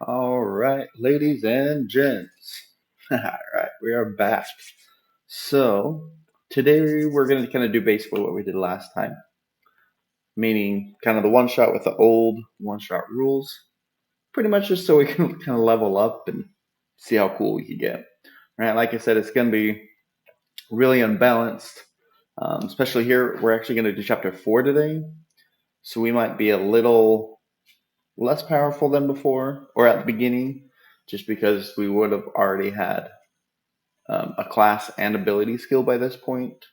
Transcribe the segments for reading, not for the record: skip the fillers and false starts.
All right, ladies and gents. All right, we are back. So, today we're going to kind of do basically what we did last time, meaning kind of the one shot with the old one shot rules, pretty much just so we can kind of level up and see how cool we can get. Right, like I said, it's going to be really unbalanced, especially here. We're actually going to do chapter 4 today, so we might be a little less powerful than before or at the beginning, just because we would have already had a class and ability skill by this point.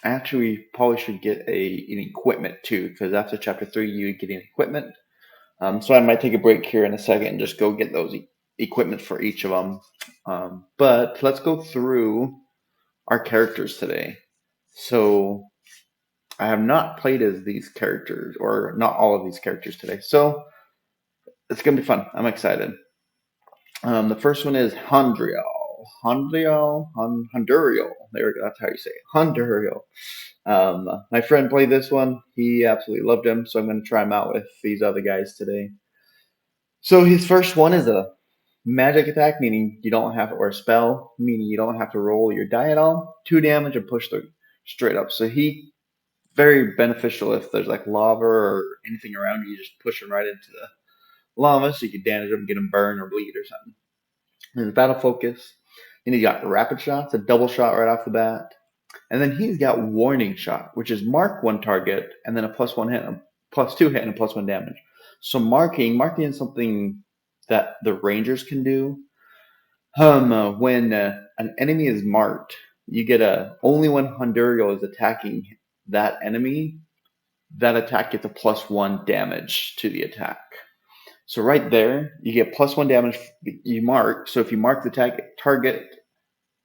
Actually, we probably should get an equipment too, because after chapter 3, you get an equipment. So I might take a break here in a second and just go get those equipment for each of them. But let's go through our characters today. So I have not played as these characters, or not all of these characters today. So it's going to be fun. I'm excited. The first one is Handuriel. Handuriel. There we go. That's how you say it. Handuriel. My friend played this one. He absolutely loved him, so I'm going to try him out with these other guys today. So his first one is a magic attack, meaning you don't have, or a spell, meaning you don't have to roll your die at all. 2 damage and push the straight up. So he very beneficial if there's like lava or anything around you. You just push him right into the lava, so you can damage him, get him burn or bleed or something. His battle focus. Then he's got rapid shots, a double shot right off the bat. And then he's got warning shot, which is mark one target and then a +1 hit, a +2 hit, and a +1 damage. So marking is something that the rangers can do. When an enemy is marked, you get only when Handuriel is attacking that enemy, that attack gets a +1 damage to the attack. So right there, you get +1 damage. You mark. So if you mark the target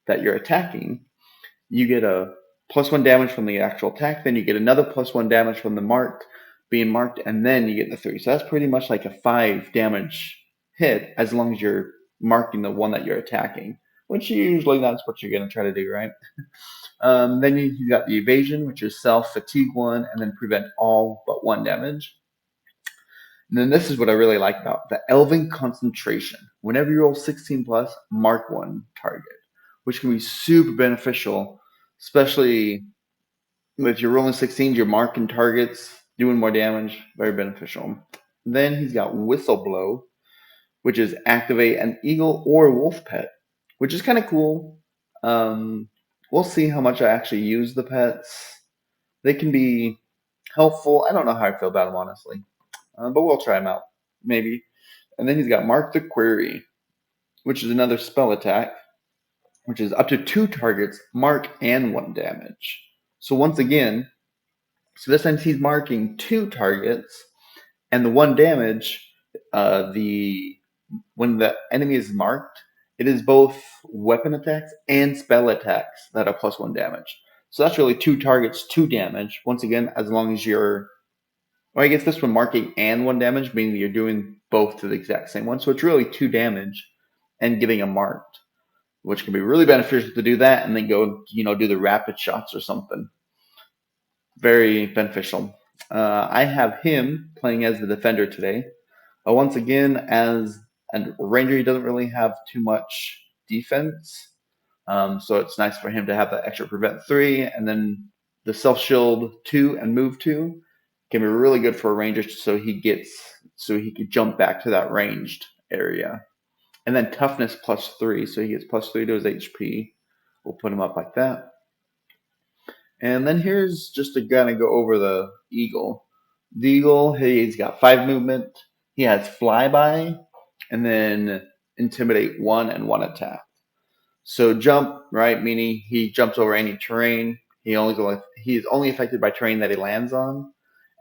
that you're attacking, you get a +1 damage from the actual attack. Then you get another +1 damage from the being marked, and then you get the 3. So that's pretty much like a 5 damage hit as long as you're marking the one that you're attacking, which usually that's what you're going to try to do, right? Then you got the evasion, which is self, fatigue 1, and then prevent all but 1 damage. And then this is what I really like about the Elven concentration. Whenever you roll 16 plus, mark one target, which can be super beneficial, especially if you're rolling 16, you're marking targets, doing more damage, very beneficial. Then he's got Whistleblow, which is activate an eagle or wolf pet, which is kind of cool. We'll see how much I actually use the pets. They can be helpful. I don't know how I feel about them, honestly. But we'll try them out, maybe. And then he's got Mark the Query, which is another spell attack, which is up to 2 targets, mark, and 1 damage. So once again, so this time he's marking 2 targets, and the 1 damage, when the enemy is marked, it is both weapon attacks and spell attacks that are +1 damage. So that's really 2 targets, 2 damage. Once again, as long as you're I guess this one marking and 1 damage, meaning you're doing both to the exact same one. So it's really 2 damage and getting a marked, which can be really beneficial to do that and then go, do the rapid shots or something. Very beneficial. I have him playing as the defender today. Once again, as a ranger, he doesn't really have too much defense. So it's nice for him to have that extra prevent 3 and then the self shield 2 and move 2. Can be really good for a ranger so he could jump back to that ranged area. And then toughness +3, so he gets +3 to his HP. We'll put him up like that. And then here's just to kind of go over the eagle. The eagle, he's got 5 movement. He has flyby, and then intimidate 1 and 1 attack. So jump, right, meaning he jumps over any terrain. He's only affected by terrain that he lands on.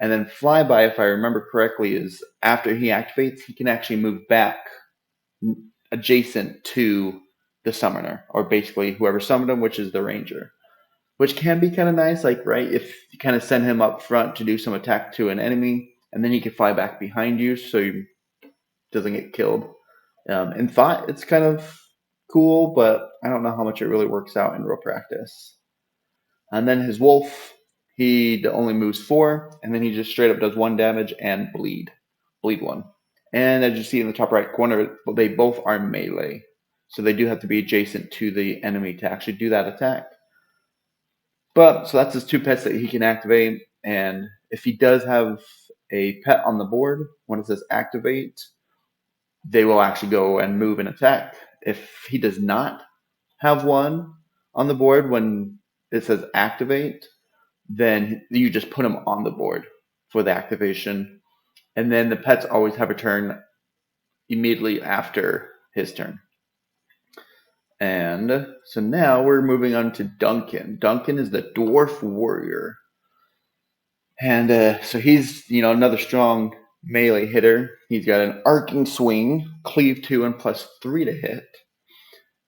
And then flyby, if I remember correctly, is after he activates, he can actually move back adjacent to the summoner, or basically whoever summoned him, which is the ranger, which can be kind of nice. Like, right, if you kind of send him up front to do some attack to an enemy, and then he can fly back behind you so he doesn't get killed. In thought, it's kind of cool, but I don't know how much it really works out in real practice. And then his wolf, he only moves 4, and then he just straight up does 1 damage and bleed 1. And as you see in the top right corner, they both are melee. So they do have to be adjacent to the enemy to actually do that attack. But so that's his two pets that he can activate. And if he does have a pet on the board, when it says activate, they will actually go and move and attack. If he does not have one on the board when it says activate, then you just put him on the board for the activation. And then the pets always have a turn immediately after his turn. And so now we're moving on to Duncan. Duncan is the dwarf warrior. And so he's, another strong melee hitter. He's got an arcing swing, cleave 2 and +3 to hit.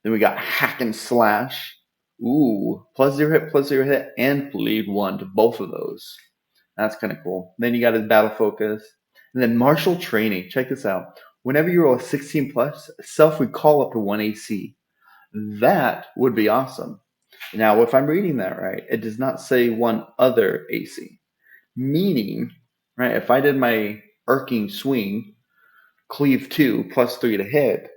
Then we got hack and slash. Ooh, +0 hit, and bleed 1 to both of those. That's kind of cool. Then you got his battle focus. And then martial training. Check this out. Whenever you roll a 16 plus, self would call up to 1 AC. That would be awesome. Now, if I'm reading that right, it does not say one other AC. Meaning, right, if I did my arcing swing, cleave 2 +3 to hit,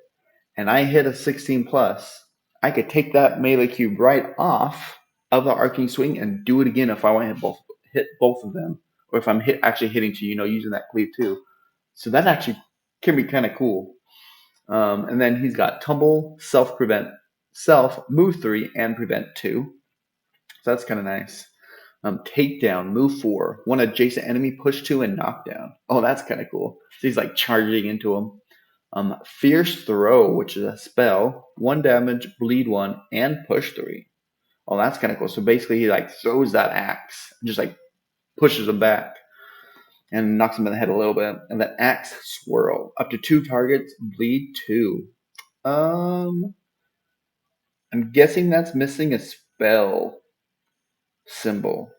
and I hit a 16 plus, I could take that melee cube right off of the arcing swing and do it again if I want to hit both of them, or if I'm actually hitting to using that cleave 2. So that actually can be kind of cool. And then he's got tumble, move 3, and prevent 2. So that's kind of nice. Takedown, move 4, one adjacent enemy, push 2, and knockdown. Oh, that's kind of cool. So he's like charging into him. Fierce throw, which is a spell, 1 damage, bleed 1, and push 3. Oh, that's kind of cool. So basically, he like throws that axe, and just like pushes him back, and knocks him in the head a little bit. And then axe swirl, up to 2 targets, bleed 2. I'm guessing that's missing a spell symbol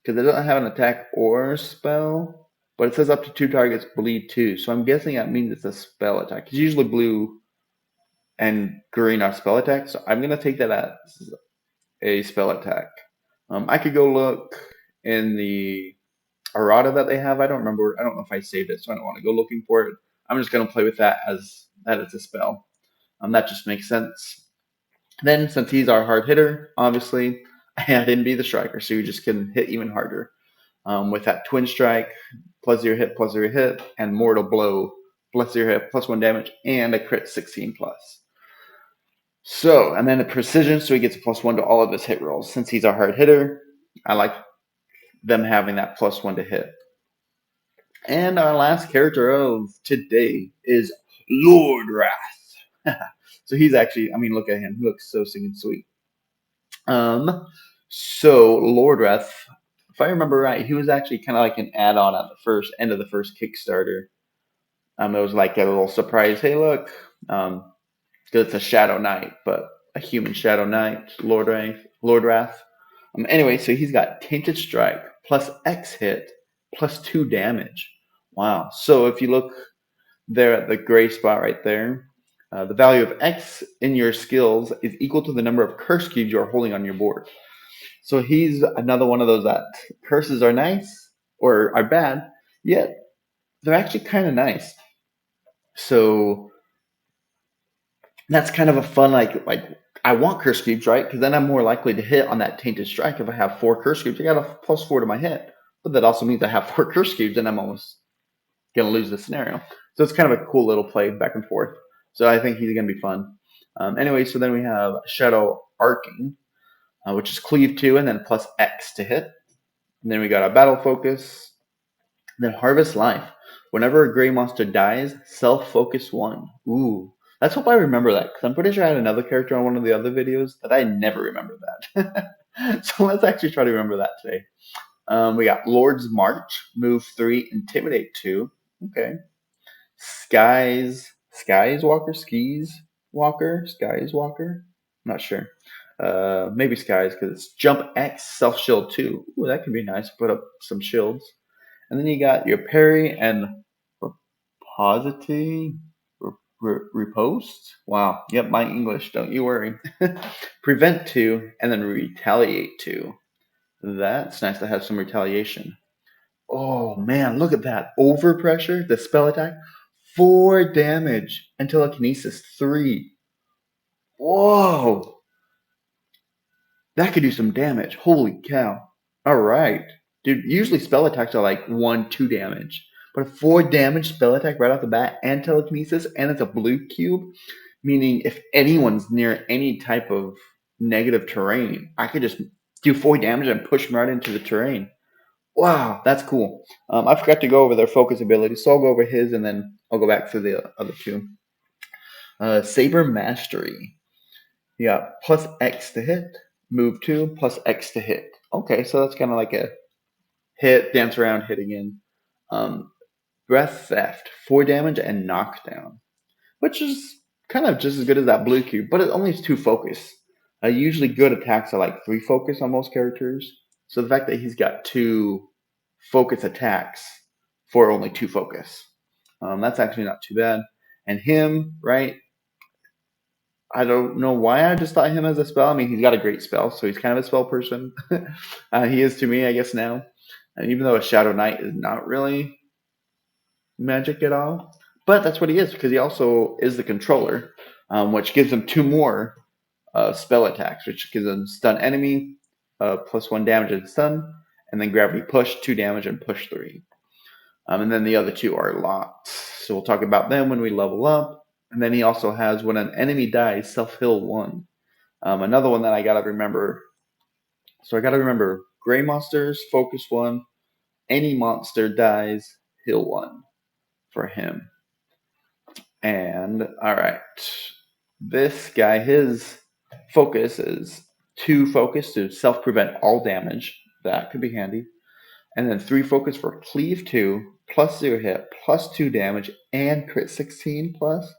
because it doesn't have an attack or a spell, but it says up to 2 targets, bleed 2. So I'm guessing that means it's a spell attack. It's usually blue and green are spell attacks. So I'm gonna take that as a spell attack. I could go look in the errata that they have. I don't remember. I don't know if I saved it, so I don't want to go looking for it. I'm just gonna play with that as that it's a spell. That just makes sense. Then, since he's our hard hitter, obviously, I didn't be the striker, so you just can hit even harder. With that twin strike, +0 hit, and mortal blow, +0 hit, +1 damage, and a crit 16 plus. So, and then the precision, so he gets a +1 to all of his hit rolls. Since he's a hard hitter, I like them having that +1 to hit. And our last character of today is Lordwrath. So he's actually, look at him. He looks so singing sweet. So Lordwrath, if I remember right, he was actually kind of like an add-on at the end of the first Kickstarter. It was like a little surprise. Hey, look, because it's a Shadow Knight, but a human Shadow Knight, Lordwrath. Anyway, so he's got Tainted Strike plus X hit plus 2 damage. Wow. So if you look there at the gray spot right there, the value of X in your skills is equal to the number of curse cubes you're holding on your board. So he's another one of those that curses are nice or are bad, yet they're actually kind of nice. So that's kind of a fun, like I want curse cubes, right? Because then I'm more likely to hit on that Tainted Strike. If I have 4 curse cubes, I got a +4 to my hit. But that also means I have 4 curse cubes, and I'm almost going to lose the scenario. So it's kind of a cool little play back and forth. So I think he's going to be fun. Anyway, so then we have Shadow Arcing, which is cleave 2 and then plus X to hit. And then we got a battle focus. Then Harvest Life. Whenever a gray monster dies, self-focus 1. Ooh. Let's hope I remember that, because I'm pretty sure I had another character on one of the other videos that I never remember that. So let's actually try to remember that today. We got Lord's March, move 3, intimidate 2. Okay. Skies Walker? I'm not sure. Maybe Skies, because it's Jump X, Self Shield 2. Ooh, that could be nice. Put up some shields. And then you got your parry and riposte. Wow. Yep, my English. Don't you worry. Prevent 2 and then retaliate 2. That's nice to have some retaliation. Oh man, look at that. Overpressure, the spell attack, 4 damage and telekinesis 3. Whoa! That could do some damage. Holy cow. Alright. Dude, usually spell attacks are like 1, 2 damage. But a 4 damage spell attack right off the bat and telekinesis, and it's a blue cube, meaning if anyone's near any type of negative terrain, I could just do 4 damage and push them right into the terrain. Wow, that's cool. I forgot to go over their focus ability, so I'll go over his and then I'll go back to the other two. Saber Mastery. You got plus X to hit, move 2, plus X to hit. Okay, so that's kind of like a hit, dance around, hit again. Breath Theft, 4 damage and knockdown, which is kind of just as good as that blue cube, but it only has 2 focus. Usually good attacks are like 3 focus on most characters, so the fact that he's got 2 focus attacks for only 2 focus, that's actually not too bad. And him, right, I don't know why I just thought him as a spell. I mean, he's got a great spell, so he's kind of a spell person. He is to me, I guess, now. And even though a Shadow Knight is not really magic at all, but that's what he is, because he also is the controller, which gives him 2 more spell attacks, which gives him stun enemy, plus 1 damage and stun, and then gravity push, 2 damage and push 3. And then the other 2 are locked. So we'll talk about them when we level up. And then he also has when an enemy dies, self-heal 1. Another one that I gotta remember. So I gotta remember gray monsters, focus 1. Any monster dies, heal 1 for him. And alright. This guy, his focus is 2 focus to self-prevent all damage. That could be handy. And then 3 focus for cleave 2, plus 0 hit, plus 2 damage, and crit 16 plus.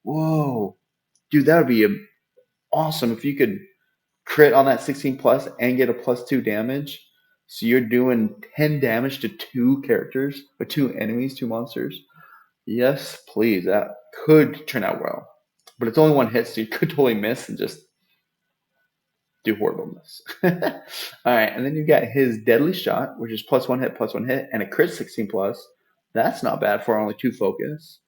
Whoa. Dude, that would be awesome if you could crit on that 16 plus and get a plus 2 damage. So you're doing 10 damage to 2 characters, or 2 enemies, 2 monsters. Yes, please. That could turn out well. But it's only 1 hit, so you could totally miss and just do horribleness. Alright, and then you got his Deadly Shot, which is plus 1 hit, and a crit 16 plus. That's not bad for only 2 focus.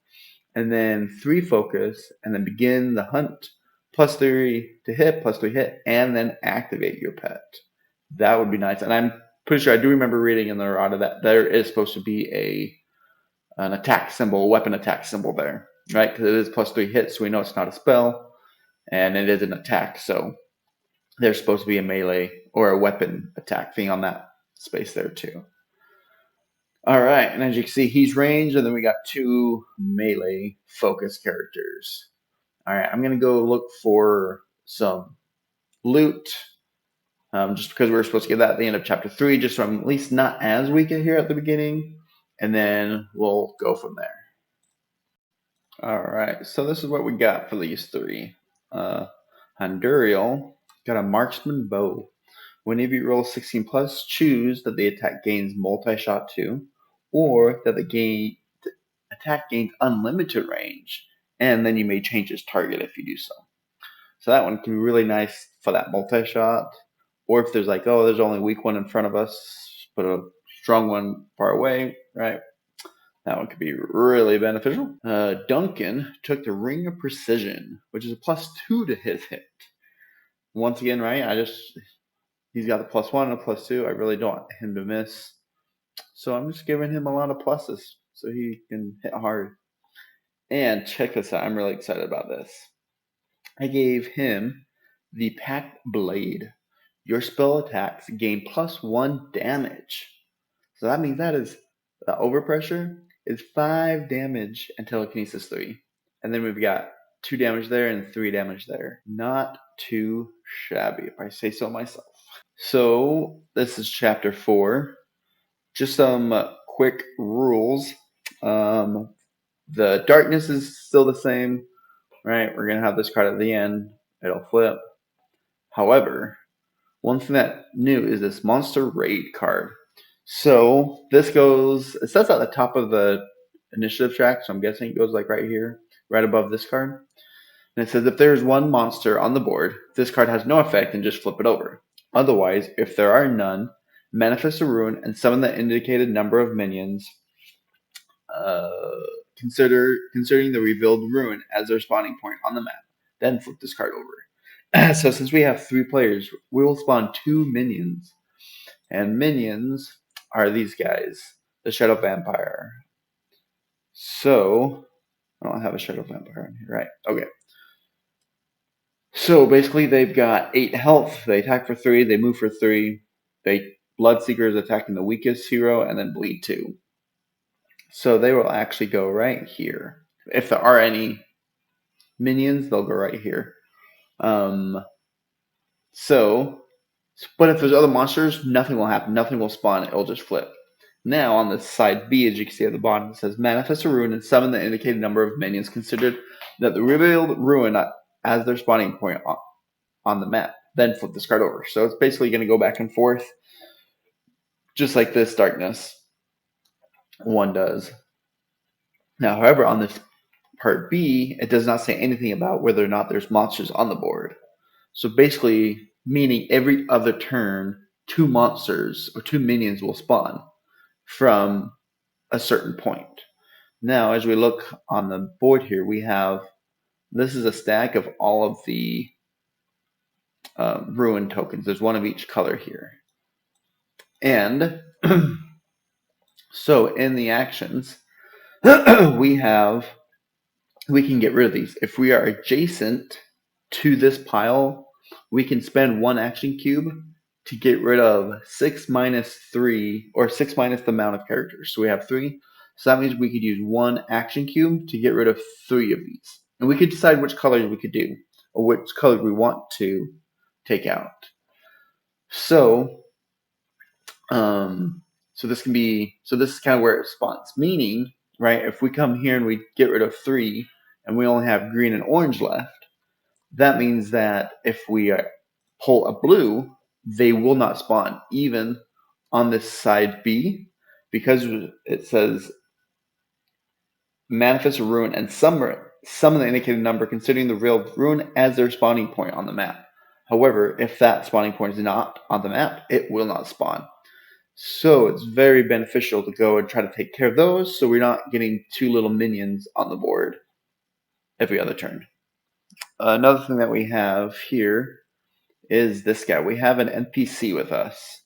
And then 3 focus, and then begin the hunt, plus 3 to hit, plus 3 hit, and then activate your pet. That would be nice. And I'm pretty sure I do remember reading in the errata that there is supposed to be an attack symbol, a weapon attack symbol there, right? Because it is plus 3 hits, so we know it's not a spell, and it is an attack, so there's supposed to be a melee or a weapon attack thing on that space there too. Alright, and as you can see, he's ranged, and then we got 2 melee focus characters. Alright, I'm going to go look for some loot, just because we were supposed to get that at the end of chapter 3, just so I'm at least not as weak here at the beginning, and then we'll go from there. Alright, so this is what we got for these 3. Handuriel got a marksman bow. Whenever you roll 16 plus, choose that the attack gains multi-shot 2, or that the attack gains unlimited range, and then you may change its target if you do so. So that one can be really nice for that multi-shot, or if there's like, oh, there's only a weak one in front of us, but a strong one far away, right? That one could be really beneficial. Duncan took the Ring of Precision, which is a plus 2 to his hit. Once again, right, he's got a plus 1 and a plus 2. I really don't want him to miss. So I'm just giving him a lot of pluses so he can hit hard. And check this out. I'm really excited about this. I gave him the Packed Blade. Your spell attacks gain plus 1 damage. So that means that is the overpressure is 5 damage and telekinesis 3. And then we've got 2 damage there and 3 damage there. Not too shabby, if I say so myself. So this is chapter 4. Just some quick rules. The darkness is still the same, right? We're going to have this card at the end. It'll flip. However, one thing that's new is this Monster Raid card. So this goes, it says at the top of the initiative track, so I'm guessing it goes like right here, right above this card. And it says if there's one monster on the board, this card has no effect and just flip it over. Otherwise, if there are none, manifest a rune and summon the indicated number of minions considering the revealed ruin as their spawning point on the map. Then flip this card over. So since we have 3 players, we will spawn 2 minions. And minions are these guys, the Shadow Vampire. So, I don't have a Shadow Vampire in here, right? Okay. So basically they've got 8 health, they attack for 3, they move for 3, they Bloodseeker is attacking the weakest hero, and then bleed 2. So they will actually go right here. If there are any minions, they'll go right here. But if there's other monsters, nothing will happen. Nothing will spawn. It'll just flip. Now, on the side B, as you can see at the bottom, it says manifest a ruin and summon the indicated number of minions considered that the revealed ruin as their spawning point on the map. Then flip this card over. So it's basically going to go back and forth, just like this darkness one does. Now, however, on this part B, it does not say anything about whether or not there's monsters on the board. So basically, meaning every other turn, 2 monsters or 2 minions will spawn from a certain point. Now, as we look on the board here, we have, this is a stack of all of the ruin tokens. There's 1 of each color here. And so in the actions, we can get rid of these. If we are adjacent to this pile, we can spend 1 action cube to get rid of 6 minus 3, or 6 minus the amount of characters. So we have 3. So that means we could use 1 action cube to get rid of 3 of these. And we could decide which colors we could do, or which colors we want to take out. So, this is kind of where it spawns. Meaning, right, if we come here and we get rid of 3, and we only have green and orange left, that means that if we pull a blue, they will not spawn, even on this side B, because it says manifest a ruin and summon the indicated number considering the real ruin as their spawning point on the map. However, if that spawning point is not on the map, it will not spawn. So it's very beneficial to go and try to take care of those, so we're not getting 2 little minions on the board every other turn. Another thing that we have here is this guy. We have an NPC with us.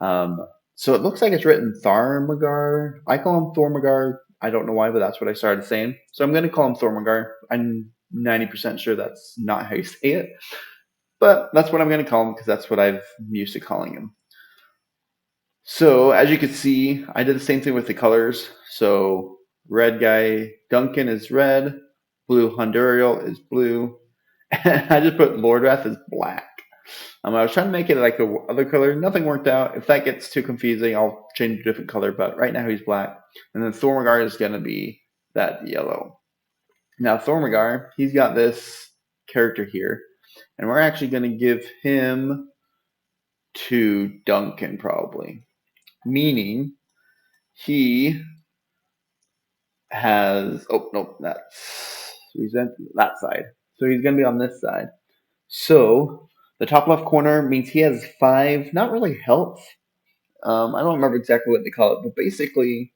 So it looks like it's written Tharmagar. I call him Thormagar. I don't know why, but that's what I started saying. So I'm going to call him Thormagar. I'm 90% sure that's not how you say it. But that's what I'm going to call him because that's what I'm used to calling him. So as you can see, I did the same thing with the colors. So red guy, Duncan is red. Blue Handuriel is blue. And I just put Lordwrath as black. I was trying to make it like the other color. Nothing worked out. If that gets too confusing, I'll change a different color. But right now he's black. And then Thormagar is going to be that yellow. Now Thormagar, he's got this character here. And we're actually going to give him to Duncan probably. Meaning he has... Oh, no, he's on that side. So he's going to be on this side. So the top left corner means he has 5, not really health. I don't remember exactly what they call it, but basically,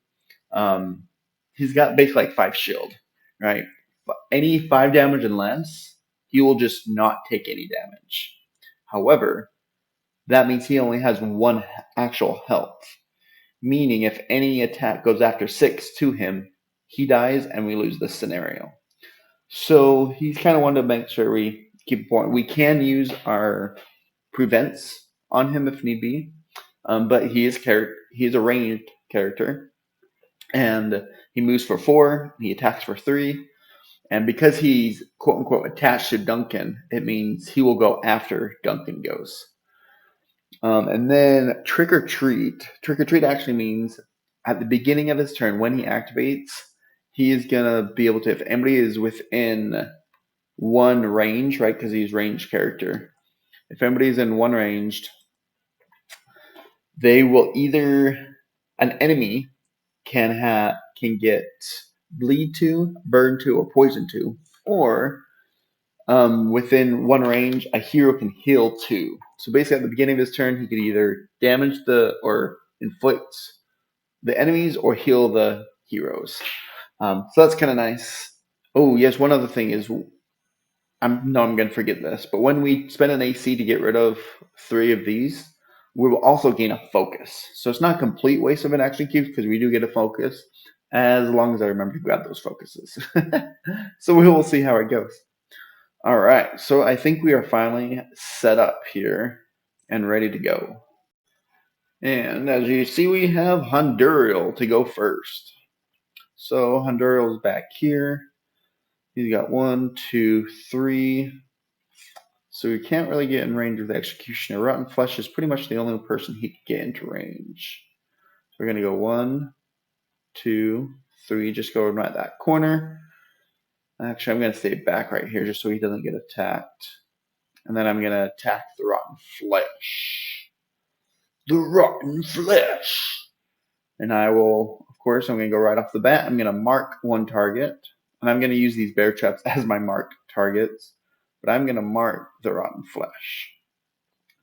he's got basically like 5 shield, right? Any 5 damage and less, he will just not take any damage. However, that means he only has 1 actual health. Meaning if any attack goes after 6 to him, he dies and we lose this scenario. So he's kind of wanted to make sure we keep a point. We can use our prevents on him if need be, but he's a ranged character, and he moves for 4. He attacks for 3, and because he's quote unquote attached to Duncan, it means he will go after Duncan goes. And then Trick or Treat. Trick or Treat actually means at the beginning of his turn when he activates, he is gonna be able to, if anybody is within 1 range, right? Because he's ranged character. If anybody's in 1 ranged, they will either an enemy can get bleed to, burn to, or poison to, or within 1 range, a hero can heal to. So basically, at the beginning of his turn, he could either damage or inflict the enemies or heal the heroes. So that's kind of nice. Oh, yes, one other thing is I'm going to forget this, but when we spend an AC to get rid of 3 of these, we will also gain a focus. So it's not a complete waste of an action cube because we do get a focus, as long as I remember to grab those focuses. So we will see how it goes. All right, so I think we are finally set up here and ready to go. And as you see, we have Handuriel to go first. So Handuriel's back here. He's got 1, 2, 3. So we can't really get in range of the Executioner. Rotten Flesh is pretty much the only person he can get into range. So we're going to go 1, 2, 3. Just go right that corner. Actually, I'm going to stay back right here just so he doesn't get attacked. And then I'm going to attack the Rotten Flesh. The Rotten Flesh! And I will, of course, I'm going to go right off the bat. I'm going to mark 1 target. And I'm going to use these bear traps as my marked targets. But I'm going to mark the Rotten Flesh.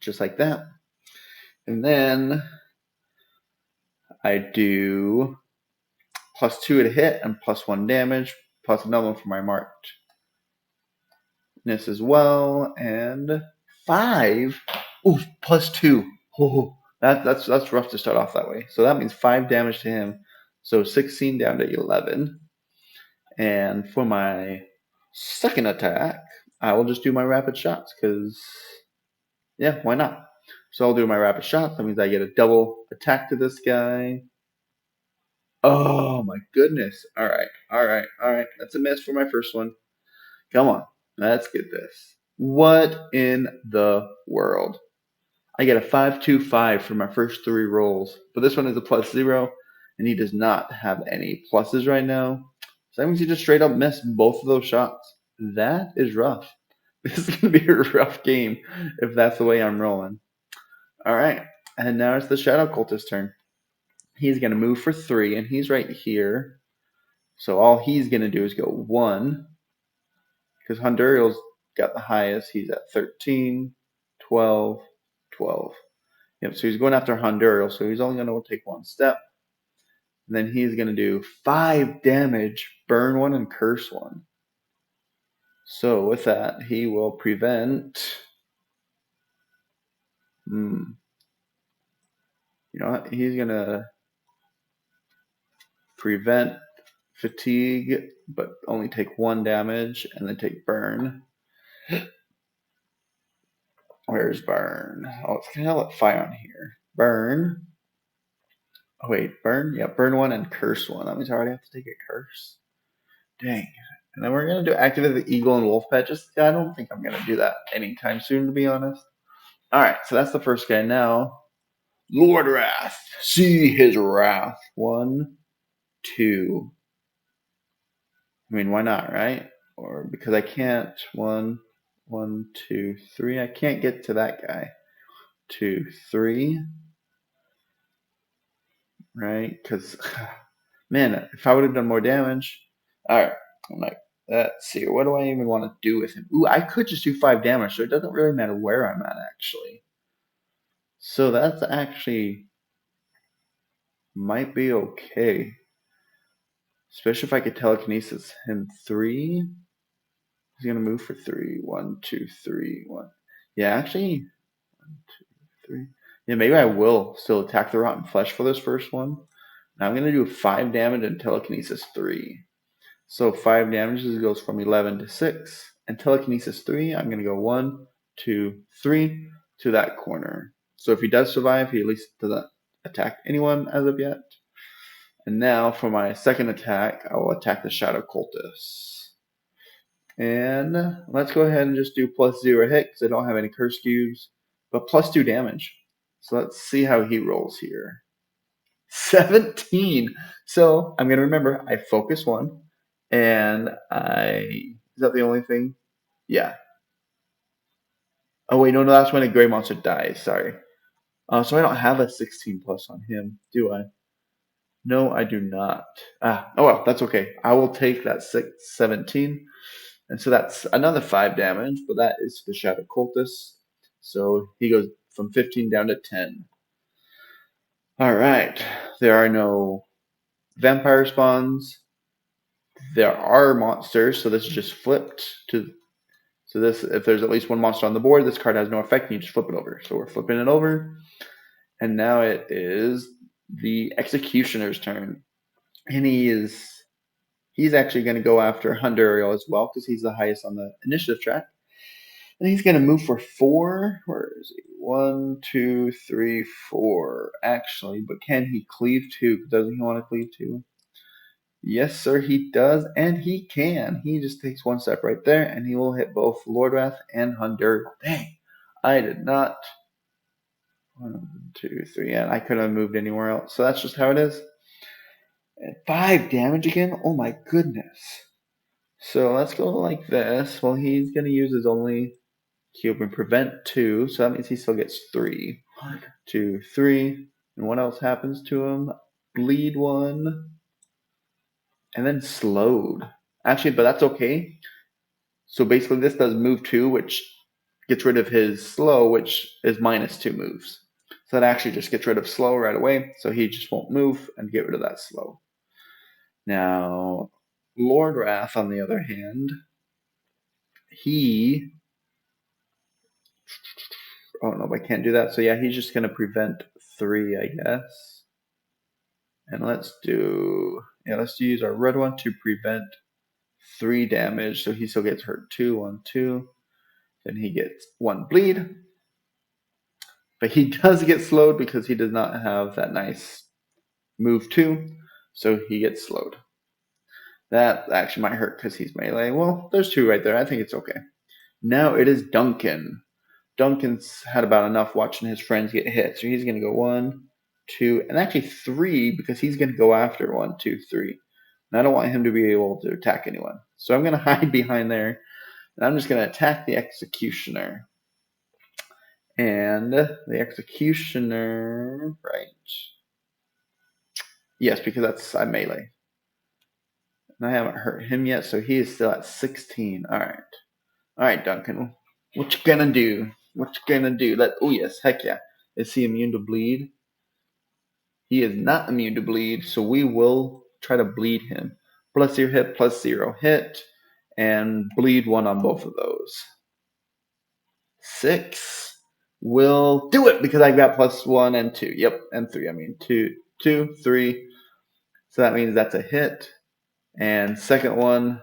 Just like that. And then I do +2 to hit and +1 damage, plus another one for my markedness as well, and 5. Ooh, +2. Oh, that's rough to start off that way. So that means 5 damage to him. So 16 down to 11. And for my second attack, I will just do my rapid shots because, yeah, why not? So I'll do my rapid shots. That means I get a double attack to this guy. Oh my goodness. All right. That's a miss for my first one. Come on. Let's get this. What in the world? I get a 5-2-5 for my first 3 rolls, but this one is a +0, and he does not have any pluses right now. So that means he just straight up missed both of those shots. That is rough. This is going to be a rough game if that's the way I'm rolling. All right. And now it's the Shadow Cultist's turn. He's going to move for 3, and he's right here. So all he's going to do is go 1, because Handuriel's got the highest. He's at 13, 12, 12. Yep, so he's going after Handuriel, so he's only going to take 1 step. And then he's going to do 5 damage, burn 1, and curse 1. So with that, he will prevent... You know what? He's going to prevent fatigue, but only take 1 damage, and then take burn. Where's burn? Oh, it's kind of like fire on here. Burn. Oh, wait, burn? Yeah, burn 1 and curse 1. That means I already have to take a curse. Dang. And then we're going to do activate the eagle and wolf pet. I don't think I'm going to do that anytime soon, to be honest. All right, so that's the first guy. Now, Lordwrath. See his wrath. 1, 2. I mean, why not, right? Or because I can't. 1, 2, 3. I can't get to that guy. 2, 3. Right? Because, man, if I would have done more damage. All right. I'm like, let's see. What do I even want to do with him? Ooh, I could just do 5 damage, so it doesn't really matter where I'm at, actually. So that's actually might be okay. Especially if I could telekinesis him 3. He's going to move for 3. 1, 2, 3, 1. Yeah, actually, 1, 2, 3. Yeah, maybe I will still attack the Rotten Flesh for this first one. Now I'm going to do 5 damage and telekinesis 3. So 5 damages goes from 11 to 6. And telekinesis 3, I'm going to go 1, 2, 3 to that corner. So if he does survive, he at least doesn't attack anyone as of yet. And now for my second attack, I will attack the Shadow Cultist. And let's go ahead and just do +0 hit because I don't have any curse cubes, but +2 damage. So let's see how he rolls here. 17. So I'm going to remember I focus 1, and is that the only thing? Yeah. Oh, wait, no, that's when a gray monster dies. Sorry. So I don't have a 16 plus on him, do I? No, I do not. Oh well, that's okay. I will take that 17. And so that's another 5 damage, but that is the Shadow Cultist. So he goes from 15 down to 10. All right. There are no vampire spawns. there are monsters, so this is just flipped to. So this, if there's at least one monster on the board, this card has no effect, and you just flip it over. So we're flipping it over, and now it is the Executioner's turn, and he's actually going to go after Handuriel as well because he's the highest on the initiative track. And he's going to move for 4. Where is he? 1, 2, 3, 4. Actually, but can he cleave 2? Doesn't he want to cleave 2? Yes, sir, he does, and he can. He just takes one step right there, and he will hit both Lordwrath and Handuriel. Dang, I did not. 1, 2, 3, and I couldn't have moved anywhere else. So that's just how it is. And 5 damage again? Oh my goodness. So let's go like this. Well, he's going to use his only cube and prevent 2, so that means he still gets 3. 1, 2, 3. And what else happens to him? Bleed 1. And then slowed. Actually, but that's okay. So basically this does move 2, which gets rid of his slow, which is -2 moves. So that actually just gets rid of slow right away. So he just won't move and get rid of that slow. Now, Lordwrath, on the other hand, he... Oh, no, I can't do that. So yeah, he's just going to prevent 3, I guess. And let's use our red one to prevent 3 damage. So he still gets hurt 2, 1, 2. Then he gets 1 bleed. But he does get slowed because he does not have that nice move 2. So he gets slowed. That actually might hurt because he's melee. Well, there's 2 right there. I think it's okay. Now it is Duncan. Duncan's had about enough watching his friends get hit. So he's going to go 1, 2, and actually 3 because he's going to go after 1, 2, 3. And I don't want him to be able to attack anyone. So I'm going to hide behind there. And I'm just going to attack the Executioner. And the Executioner, right. Yes, because I'm melee. And I haven't hurt him yet, so he is still at 16. Alright. Alright, Duncan. What you gonna do? What you gonna do? Oh yes, heck yeah. Is he immune to bleed? He is not immune to bleed, so we will try to bleed him. +0 hit, +0 hit, and bleed 1 on both of those. 6 will do it because I got +1 and 2. Yep, and 3. I mean 2, 3. So that means that's a hit. And second one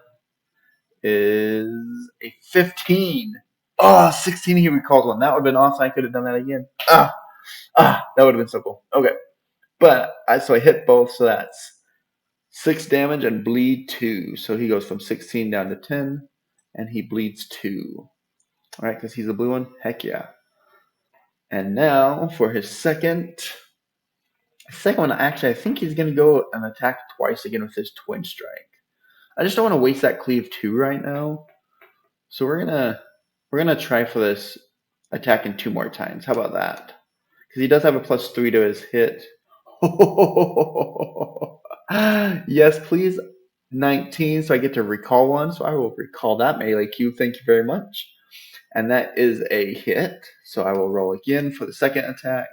is a 15. Oh, 16, he recalls 1. That would have been awesome. I could have done that again. That would have been so cool. Okay. But I hit both, so that's 6 damage and bleed 2. So he goes from 16 down to 10, and he bleeds 2. All right, because he's a blue one. Heck yeah. And now for his second one, actually, I think he's going to go and attack twice again with his Twin Strike. I just don't want to waste that cleave 2 right now. So we're gonna try for this attacking 2 more times. How about that? Because he does have a +3 to his hit. Yes, please. 19, so I get to recall 1. So I will recall that melee cube. Thank you very much. And that is a hit. So I will roll again for the second attack.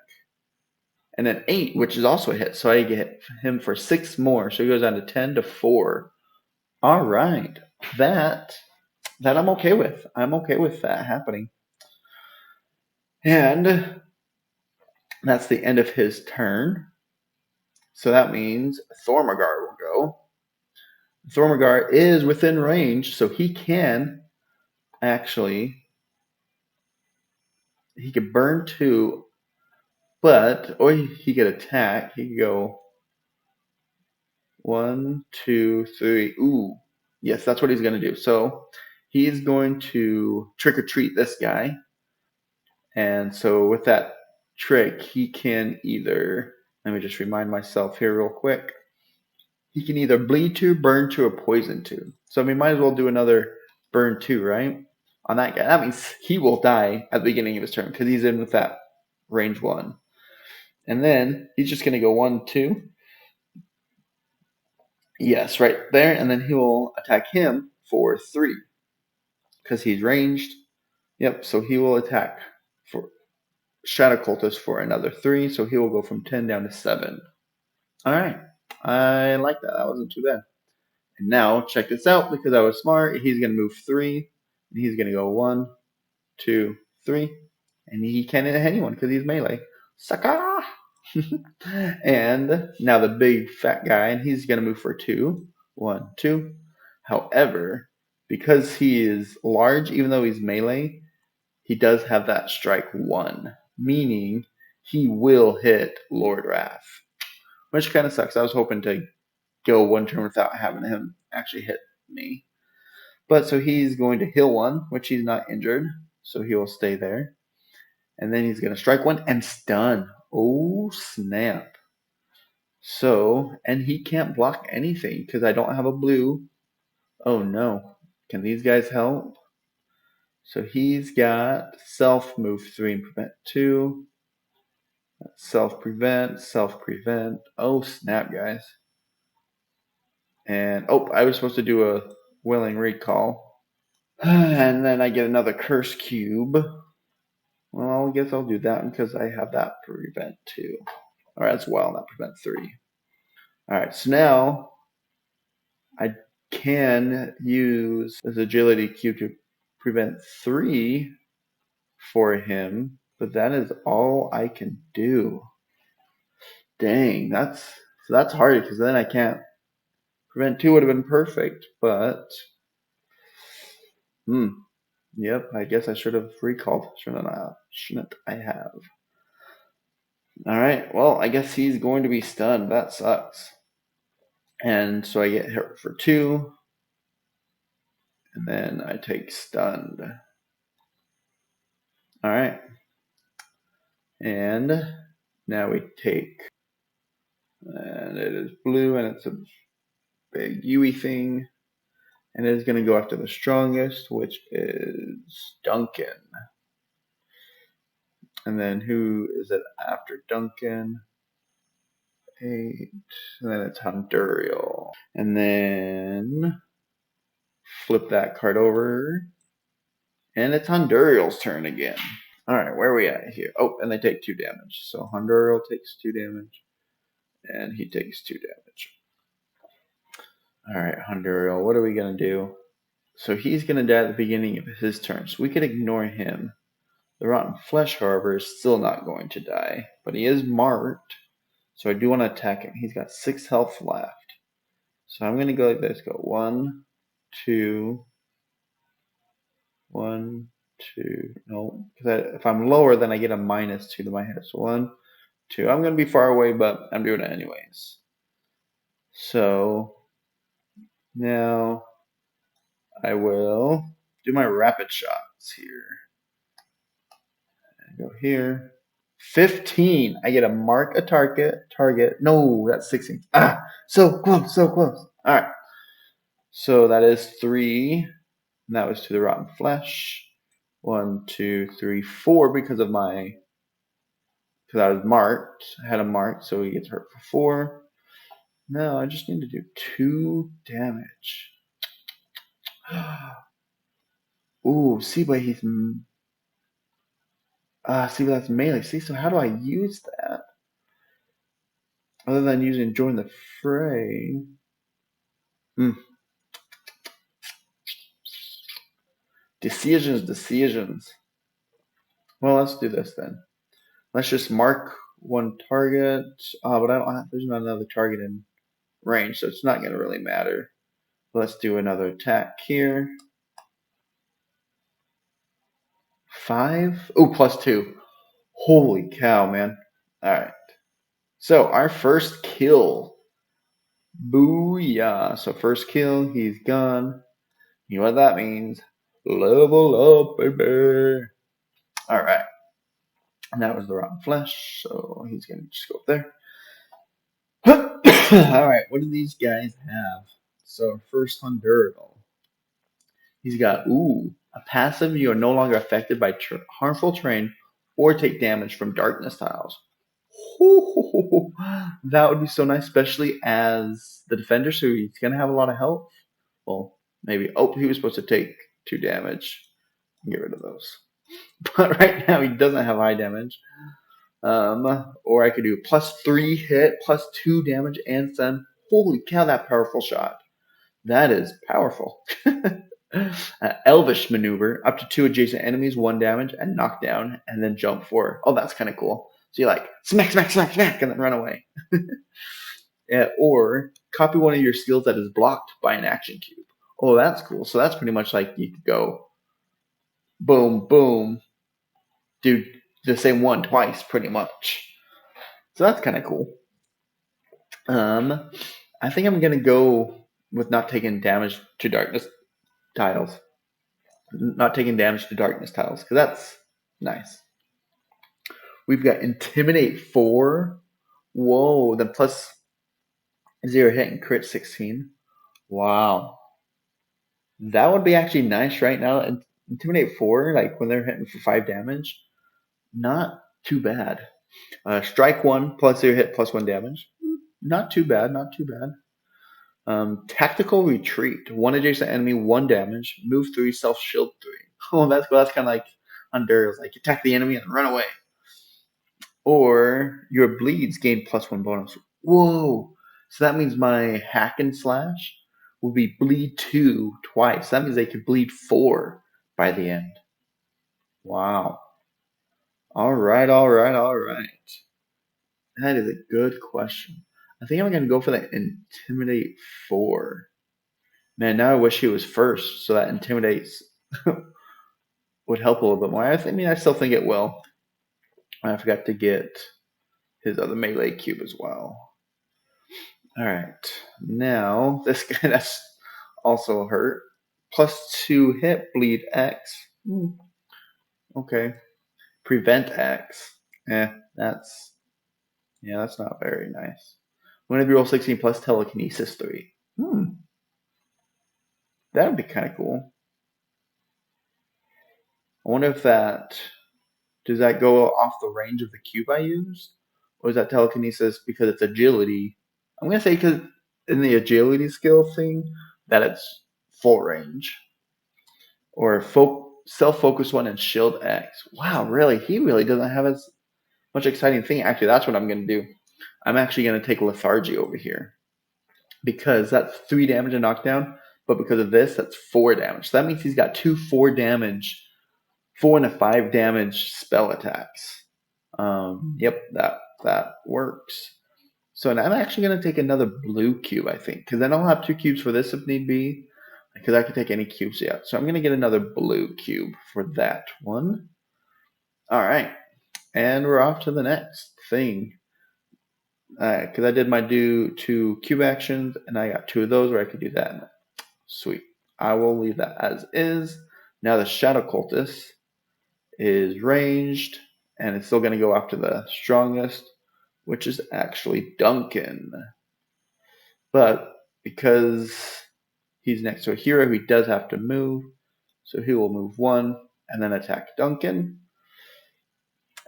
And then 8, which is also a hit. So I get him for 6 more. So he goes down to 10 to 4. All right. That I'm okay with. I'm okay with that happening. And that's the end of his turn. So that means Thormagar will go. Thormagar is within range, so he can actually, he could burn 2, or he could attack. He could go 1, 2, 3. Ooh, yes, that's what he's going to do. So he's going to trick or treat this guy. And so with that trick, he can either, let me just remind myself here real quick. He can either bleed 2, burn 2, or poison 2. So we might as well do another burn 2, right? On that guy. That means he will die at the beginning of his turn because he's in with that range 1. And then he's just going to go 1, 2. Yes, right there. And then he will attack him for 3 because he's ranged. Yep, so he will attack for Shadow Cultist for another 3. So he will go from 10 down to 7. All right. I like that. That wasn't too bad. And now, check this out, because I was smart, he's going to move 3, and he's going to go 1, 2, 3, and he can't hit anyone because he's melee. Sucker! And now the big fat guy, and he's going to move for 2, 1, 2. However, because he is large, even though he's melee, he does have that strike 1, meaning he will hit Lordwrath, which kind of sucks. I was hoping to go one turn without having him actually hit me. But so he's going to heal 1, which he's not injured, so he will stay there. And then he's going to strike 1 and stun. Oh, snap. So, and he can't block anything because I don't have a blue. Oh, no. Can these guys help? So he's got self move 3 and prevent 2. Self prevent, self prevent. Oh, snap, guys. And, oh, I was supposed to do a willing recall. And then I get another curse cube. Well, I guess I'll do that because I have that prevent 2. Or as well, that prevent 3. Alright, so now I can use this agility cube to prevent 3 for him, but that is all I can do. Dang, that's hard because then I can't. Prevent 2 would have been perfect, but yep, I guess I should have recalled. Shouldn't I have? Alright, well, I guess he's going to be stunned. That sucks. And so I get hit for 2. And then I take stunned. Alright. And now we take, and it is blue, and it's a big Yui thing. And it is going to go after the strongest, which is Duncan. And then who is it after Duncan? 8. And then it's Handuriel. And then flip that card over. And it's Handuriel's turn again. Alright, where are we at here? Oh, and they take 2 damage. So Handuriel takes 2 damage. And he takes 2 damage. Alright, Handuriel, what are we going to do? So he's going to die at the beginning of his turn. So we could ignore him. The Rotten Flesh, however, is still not going to die. But he is marked. So I do want to attack him. He's got 6 health left. So I'm going to go like this. Go 1, 2, 1, 2. No, because if I'm lower, then I get a -2 to my hit. So 1, 2. I'm going to be far away, but I'm doing it anyways. So now I will do my rapid shots here. I go here. 15. I get a mark a target. No, that's 16. Ah, so close, so close. All right. So that is 3. And that was to the Rotten Flesh. 1, 2, 3, 4 because I was marked. I had a mark, so he gets hurt for 4. No, I just need to do 2 damage. Ooh, see, but he's see, but that's melee. See, so how do I use that? Other than using join the fray. Decisions. Well, let's do this then. Let's just mark 1 target. But I don't have, there's not another target in range, so it's not going to really matter. Let's do another attack here. 5. Oh, +2. Holy cow, man. Alright. So, our first kill. Booyah. So, first kill, he's gone. You know what that means? Level up, baby. Alright. And that was the Rotten Flesh, so he's going to just go up there. Alright, what do these guys have? So, first Handuriel. He's got, a passive. You are no longer affected by harmful terrain or take damage from darkness tiles. Ooh, that would be so nice, especially as the defender, so he's going to have a lot of health. Well, maybe. Oh, he was supposed to take 2 damage. Get rid of those. But right now, he doesn't have high damage. Or I could do +3 hit, +2 damage, and stun. Holy cow, that powerful shot. That is powerful. Elvish maneuver. Up to 2 adjacent enemies, 1 damage, and knock down, and then jump forward. Oh, that's kind of cool. So you like smack, smack, smack, smack, and then run away. Or copy one of your skills that is blocked by an action cube. Oh, that's cool. So that's pretty much like you could go boom, boom, do the same one twice, pretty much. So that's kind of cool. I think I'm gonna go with not taking damage to darkness tiles. Not taking damage to darkness tiles, because that's nice. We've got Intimidate 4. Whoa, then plus 0 hit and crit 16. Wow. That would be actually nice right now. Intimidate 4, like when they're hitting for 5 damage, not too bad. Strike 1, plus 0 hit, plus 1 damage. Not too bad, not too bad. Tactical Retreat. 1 adjacent enemy, 1 damage. Move 3, self-shield 3. Oh, that's cool. That's kind of like Handuriel. Like, attack the enemy and run away. Or your bleeds gain plus 1 bonus. Whoa! So that means my hack and slash will be bleed 2 twice. That means they could bleed 4 by the end. Wow. Alright. That is a good question. I think I'm going to go for the Intimidate 4. Man, now I wish he was first, so that Intimidates would help a little bit more. I still think it will. I forgot to get his other melee cube as well. Alright, now this guy that's also hurt. Plus 2 hit, bleed X. Okay. Prevent X. That's not very nice. Whenever you roll 16 plus telekinesis 3. That would be kind of cool. I wonder if does that go off the range of the cube I use? Or is that telekinesis because it's agility? I'm going to say because in the agility skill thing, that it's full range. Or self-focus 1 and shield X. Wow, really? He really doesn't have as much exciting thing. Actually, that's what I'm going to do. I'm actually going to take lethargy over here. Because that's 3 damage and knockdown. But because of this, that's 4 damage. So that means he's got 2 4 damage, 4 and a 5 damage spell attacks. Yep, that works. So now I'm actually going to take another blue cube, I think. Because then I'll have 2 cubes for this if need be. Because I can take any cubes yet. So I'm going to get another blue cube for that one. Alright. And we're off to the next thing. Because I did my 2 cube actions. And I got 2 of those where I could do that. Sweet. I will leave that as is. Now the Shadow Cultist is ranged. And it's still going to go after the strongest, which is actually Duncan. But because he's next to a hero, he does have to move. So he will move 1 and then attack Duncan.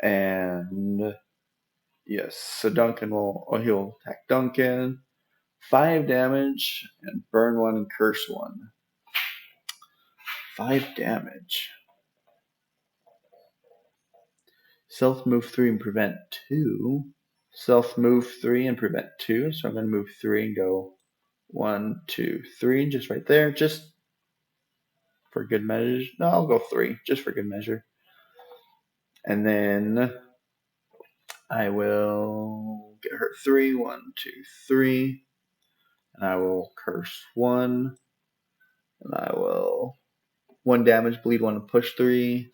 And yes, so he'll attack Duncan. 5 damage and burn 1 and curse 1. 5 damage. Self move 3 and prevent 2. Self move 3 and prevent 2. So I'm going to move 3 and go 1, 2, 3, just right there, just for good measure. No, I'll go 3, just for good measure. And then I will get hurt 3, 1, 2, 3. And I will curse 1. And I will 1 damage, bleed 1, and push 3.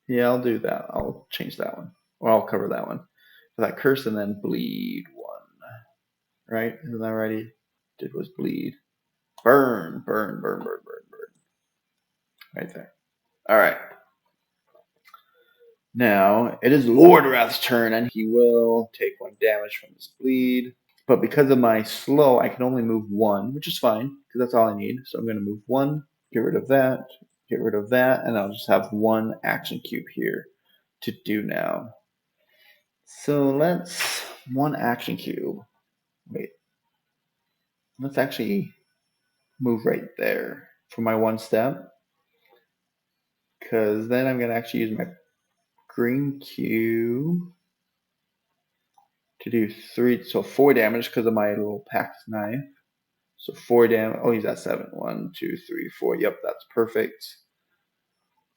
Yeah, I'll do that. I'll change that one. Or I'll cover that one. For that curse and then bleed 1. Right? Isn't that right? Did was bleed. Burn. Right there. Alright. Now, it is Lordwrath's turn, and he will take 1 damage from his bleed. But because of my slow, I can only move 1, which is fine, because that's all I need. So I'm going to move 1, get rid of that, and I'll just have 1 action cube here to do now. So let's 1 action cube. Wait. Let's actually move right there for my 1 step. Because then I'm going to actually use my green cube to do 4 damage because of my little packed knife. So 4 damage. Oh, he's at 7. 1, 2, 3, 4. Yep, that's perfect.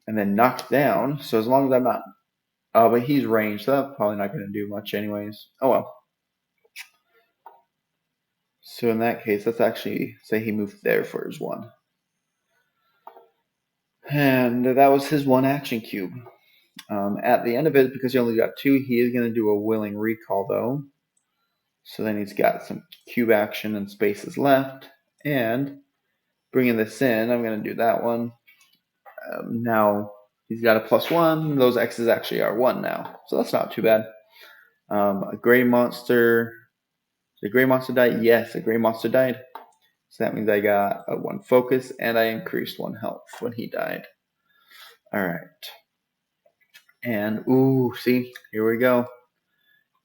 And then knocked down. So as long as I'm not. Oh, but he's ranged. So that's probably not going to do much, anyways. Oh well. So in that case, let's actually say he moved there for his 1. And that was his 1 action cube. At the end of it, because he only got 2, he is going to do a willing recall, though. So then he's got some cube action and spaces left. And bringing this in, I'm going to do that one. Now he's got a +1. Those X's actually are 1 now. So that's not too bad. A gray monster. Did a gray monster die? Yes, a gray monster died. So that means I got a 1 focus and I increased 1 health when he died. Alright. And, ooh, see, here we go.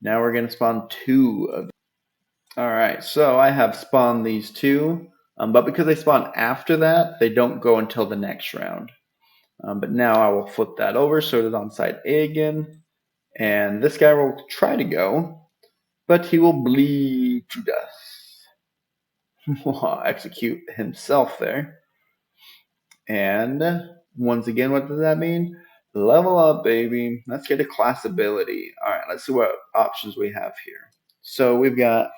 Now we're going to spawn 2 of them. Alright, so I have spawned these 2. But because they spawn after that, they don't go until the next round. But now I will flip that over so it is on side A again. And this guy will try to go, but he will bleed to death. Execute himself there. And once again, what does that mean? Level up, baby. Let's get a class ability. All right, let's see what options we have here. So we've got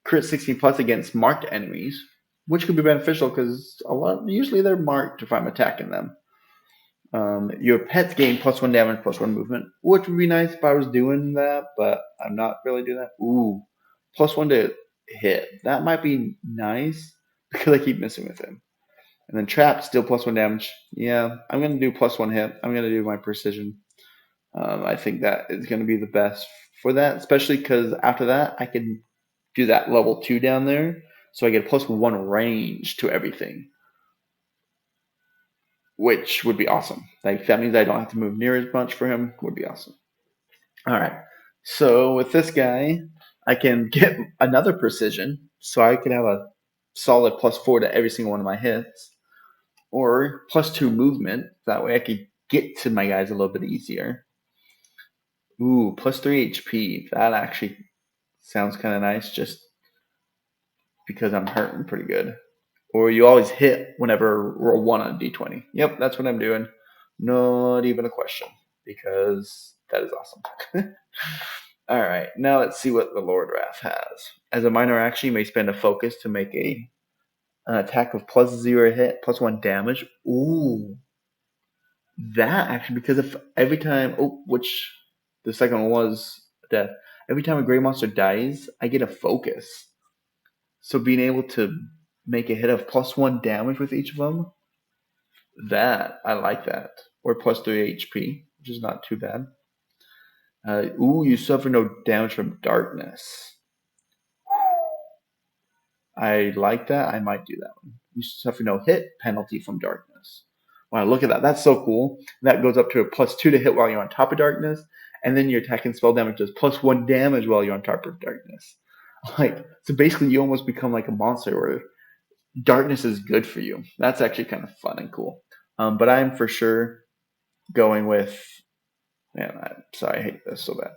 crit 16 plus against marked enemies, which could be beneficial because usually they're marked if I'm attacking them. Your pets gain +1 damage, +1 movement, which would be nice if I was doing that, but I'm not really doing that. Ooh, +1 to hit. That might be nice because I keep missing with him. And then trap, still +1 damage. Yeah, I'm going to do +1 hit. I'm going to do my precision. I think that is going to be the best for that, especially because after that, I can do that level 2 down there. So I get a +1 range to everything, which would be awesome. Like that means I don't have to move near as much for him. Would be awesome. All right. So with this guy, I can get another precision, so I can have a solid +4 to every single one of my hits, or +2 movement. That way I could get to my guys a little bit easier. Ooh, +3 HP. That actually sounds kind of nice, just because I'm hurting pretty good. Or you always hit whenever roll 1 on D20. Yep, that's what I'm doing. Not even a question, because that is awesome. All right, now let's see what the Lordwrath has. As a minor action, you may spend a focus to make an attack of +0 hit, +1 damage. Ooh, that actually, because if every time, which the second one was death. Every time a gray monster dies, I get a focus. So being able to make a hit of +1 damage with each of them, that I like that. Or +3 HP, which is not too bad. You suffer no damage from darkness. I like that. I might do that one. You suffer no hit penalty from darkness. Wow, look at that. That's so cool. That goes up to a +2 to hit while you're on top of darkness. And then your attack and spell damage does +1 damage while you're on top of darkness. So basically you almost become like a monster where darkness is good for you. That's actually kind of fun and cool. But I'm for sure going with, man, I'm sorry, I hate this so bad.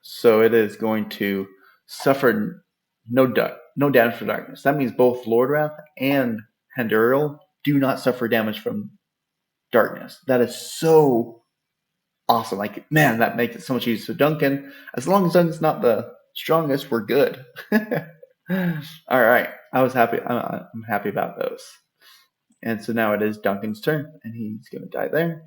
So it is going to suffer no damage from darkness. That means both Lordwrath and Handuriel do not suffer damage from darkness. That is so awesome. Like, man, that makes it so much easier. So Duncan, as long as Duncan's not the strongest, we're good. All right. I was happy. I'm happy about those. And so now it is Duncan's turn, and he's going to die there.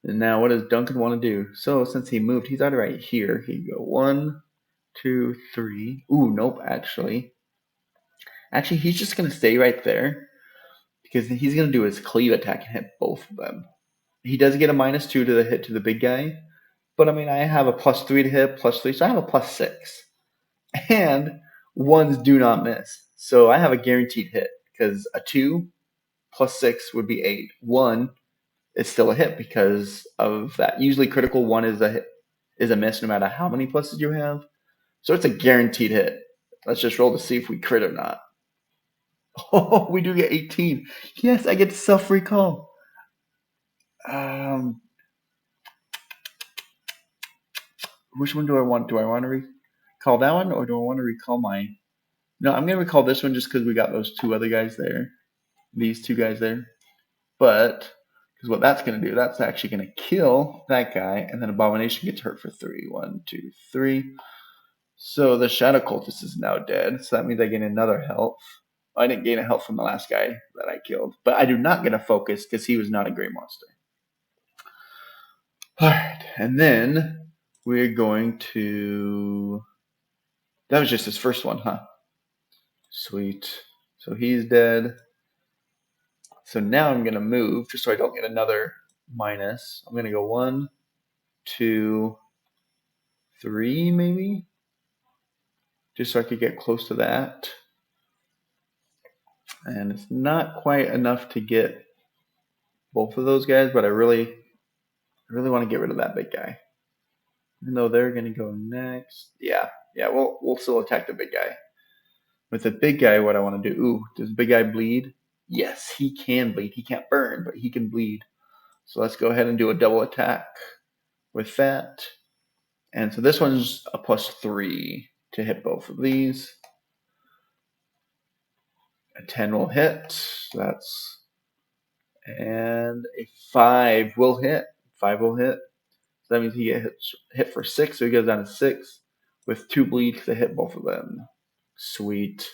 And now what does Duncan want to do? So since he moved, he's already right here. He can go 1, 2, 3. Ooh, nope, actually. Actually, he's just going to stay right there because he's going to do his cleave attack and hit both of them. He does get a -2 to the hit to the big guy, but I mean, I have a +3 to hit, +3, so I have a +6. And ones do not miss. So I have a guaranteed hit because a 2 +6 would be 8. 1 is still a hit because of that. Usually critical 1 is a miss no matter how many pluses you have. So it's a guaranteed hit. Let's just roll to see if we crit or not. Oh, we do get 18. Yes, I get to self-recall. Which one do I want? Do I want to recall that one, or do I want to recall my No, I'm going to recall this one just because we got those two other guys there. These two guys there. But, because what that's going to do, that's actually going to kill that guy, and then Abomination gets hurt for 3. 1, 2, 3. So the Shadow Cultist is now dead, so that means I gain another health. I didn't gain a health from the last guy that I killed, but I do not get a focus because he was not a Grey Monster. Alright, and then we're going to... That was just his first one, huh? Sweet. So he's dead. So now I'm going to move, just so I don't get another minus. I'm going to go 1, 2, 3 maybe? Just so I could get close to that. And it's not quite enough to get both of those guys, but I really want to get rid of that big guy. Even though they're going to go next. Yeah, we'll still attack the big guy. With the big guy, what I want to do... Ooh, does the big guy bleed? Yes, he can bleed. He can't burn, but he can bleed. So let's go ahead and do a double attack with that. And so this one's a +3 to hit both of these. A 10 will hit. And a 5 will hit. 5 will hit. So that means he gets hit for 6, so he goes down to 6 with 2 bleeds to hit both of them. Sweet.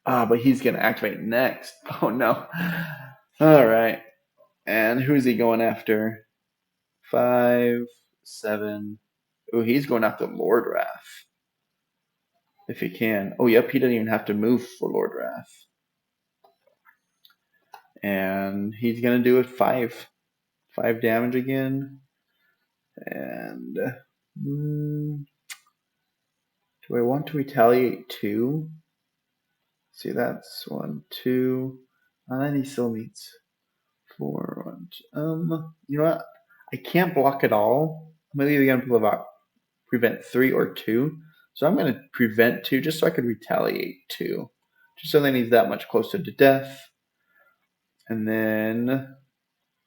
But he's gonna activate next. Oh no. Alright. And who's he going after? 5, 7. Oh, he's going after Lordwrath. If he can. Oh, yep, he doesn't even have to move for Lordwrath. And he's going to do it 5. 5 damage again. And do I want to retaliate 2? See, that's 1, 2. And then he still needs 4. 1, 2. You know what? I can't block it all. I'm either going to prevent 3 or 2. So I'm going to prevent 2 just so I could retaliate 2. Just so then he's that much closer to death. And then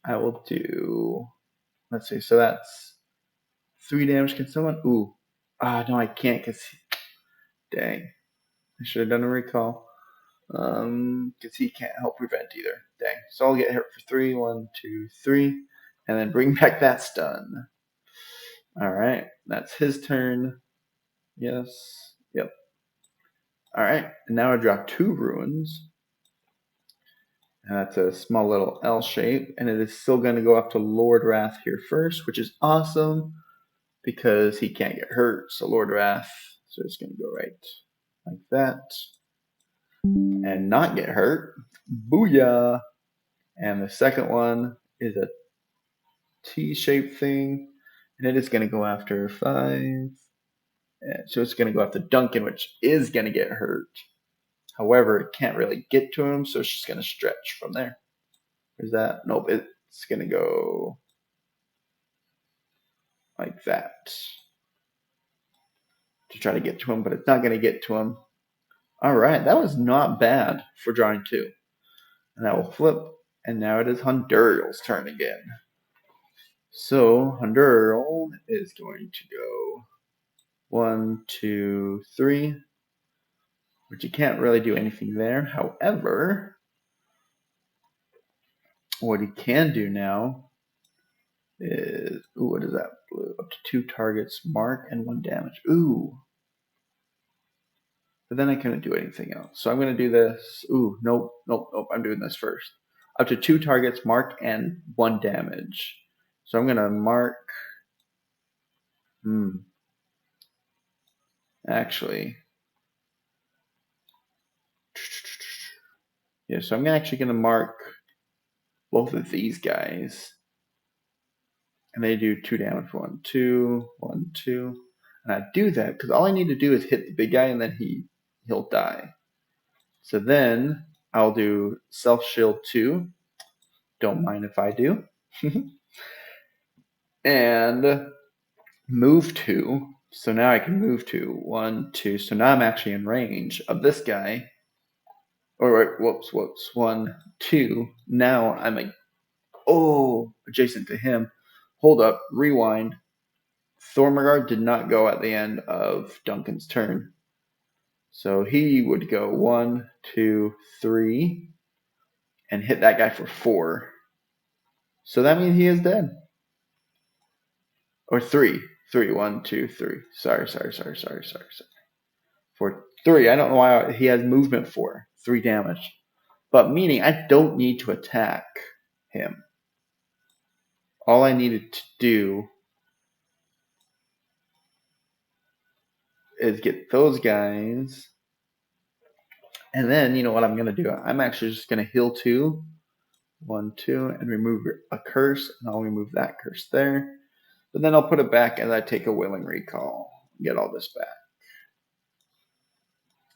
I will do, let's see, so that's 3 damage. Can someone, no, I can't because, dang, I should have done a recall. Because he can't help prevent either. Dang. So I'll get hit for 3. 1, 2, 3. And then bring back that stun. Alright, that's his turn. Yes. Yep. Alright, and now I drop 2 ruins. And that's a small little L shape. And it is still going to go up to Lordwrath here first, which is awesome. Because he can't get hurt. So Lordwrath. So it's going to go right like that. And not get hurt. Booyah! And the second one is a T-shaped thing. And it is going to go after 5. And so it's going to go after Duncan, which is going to get hurt. However, it can't really get to him, so it's just going to stretch from there. Is that? Nope, it's going to go like that to try to get to him, but it's not going to get to him. All right, that was not bad for drawing 2. And that will flip, and now it is Handuriel's turn again. So Handuriel is going to go 1, 2, 3, which you can't really do anything there. However, what he can do now is, what is that? Blue. Up to 2 targets, mark, and 1 damage. Ooh. But then I couldn't do anything else. So I'm going to do this. Ooh, nope. I'm doing this first. Up to 2 targets, mark, and 1 damage. So I'm going to mark. Actually. Yeah, so I'm actually going to mark both of these guys. And they do 2 damage. 1, 2, 1, 2. And I do that because all I need to do is hit the big guy and then he'll die. So then I'll do self shield 2. Don't mind if I do. And move 2. So now I can move 2. 1, 2. So now I'm actually in range of this guy. Or whoops. 1, 2. Now I'm like, adjacent to him. Hold up. Rewind. Thormagard did not go at the end of Duncan's turn. So he would go 1, 2, 3, and hit that guy for 4. So that means he is dead. Or 3. 3. 1, 2, 3. Sorry. For 3. I don't know why he has movement 4. 3 damage. But meaning I don't need to attack him. All I needed to do is get those guys. And then, you know what I'm going to do? I'm actually just going to heal 2. 1, 2, and remove a curse. And I'll remove that curse there. But then I'll put it back as I take a willing recall. Get all this back.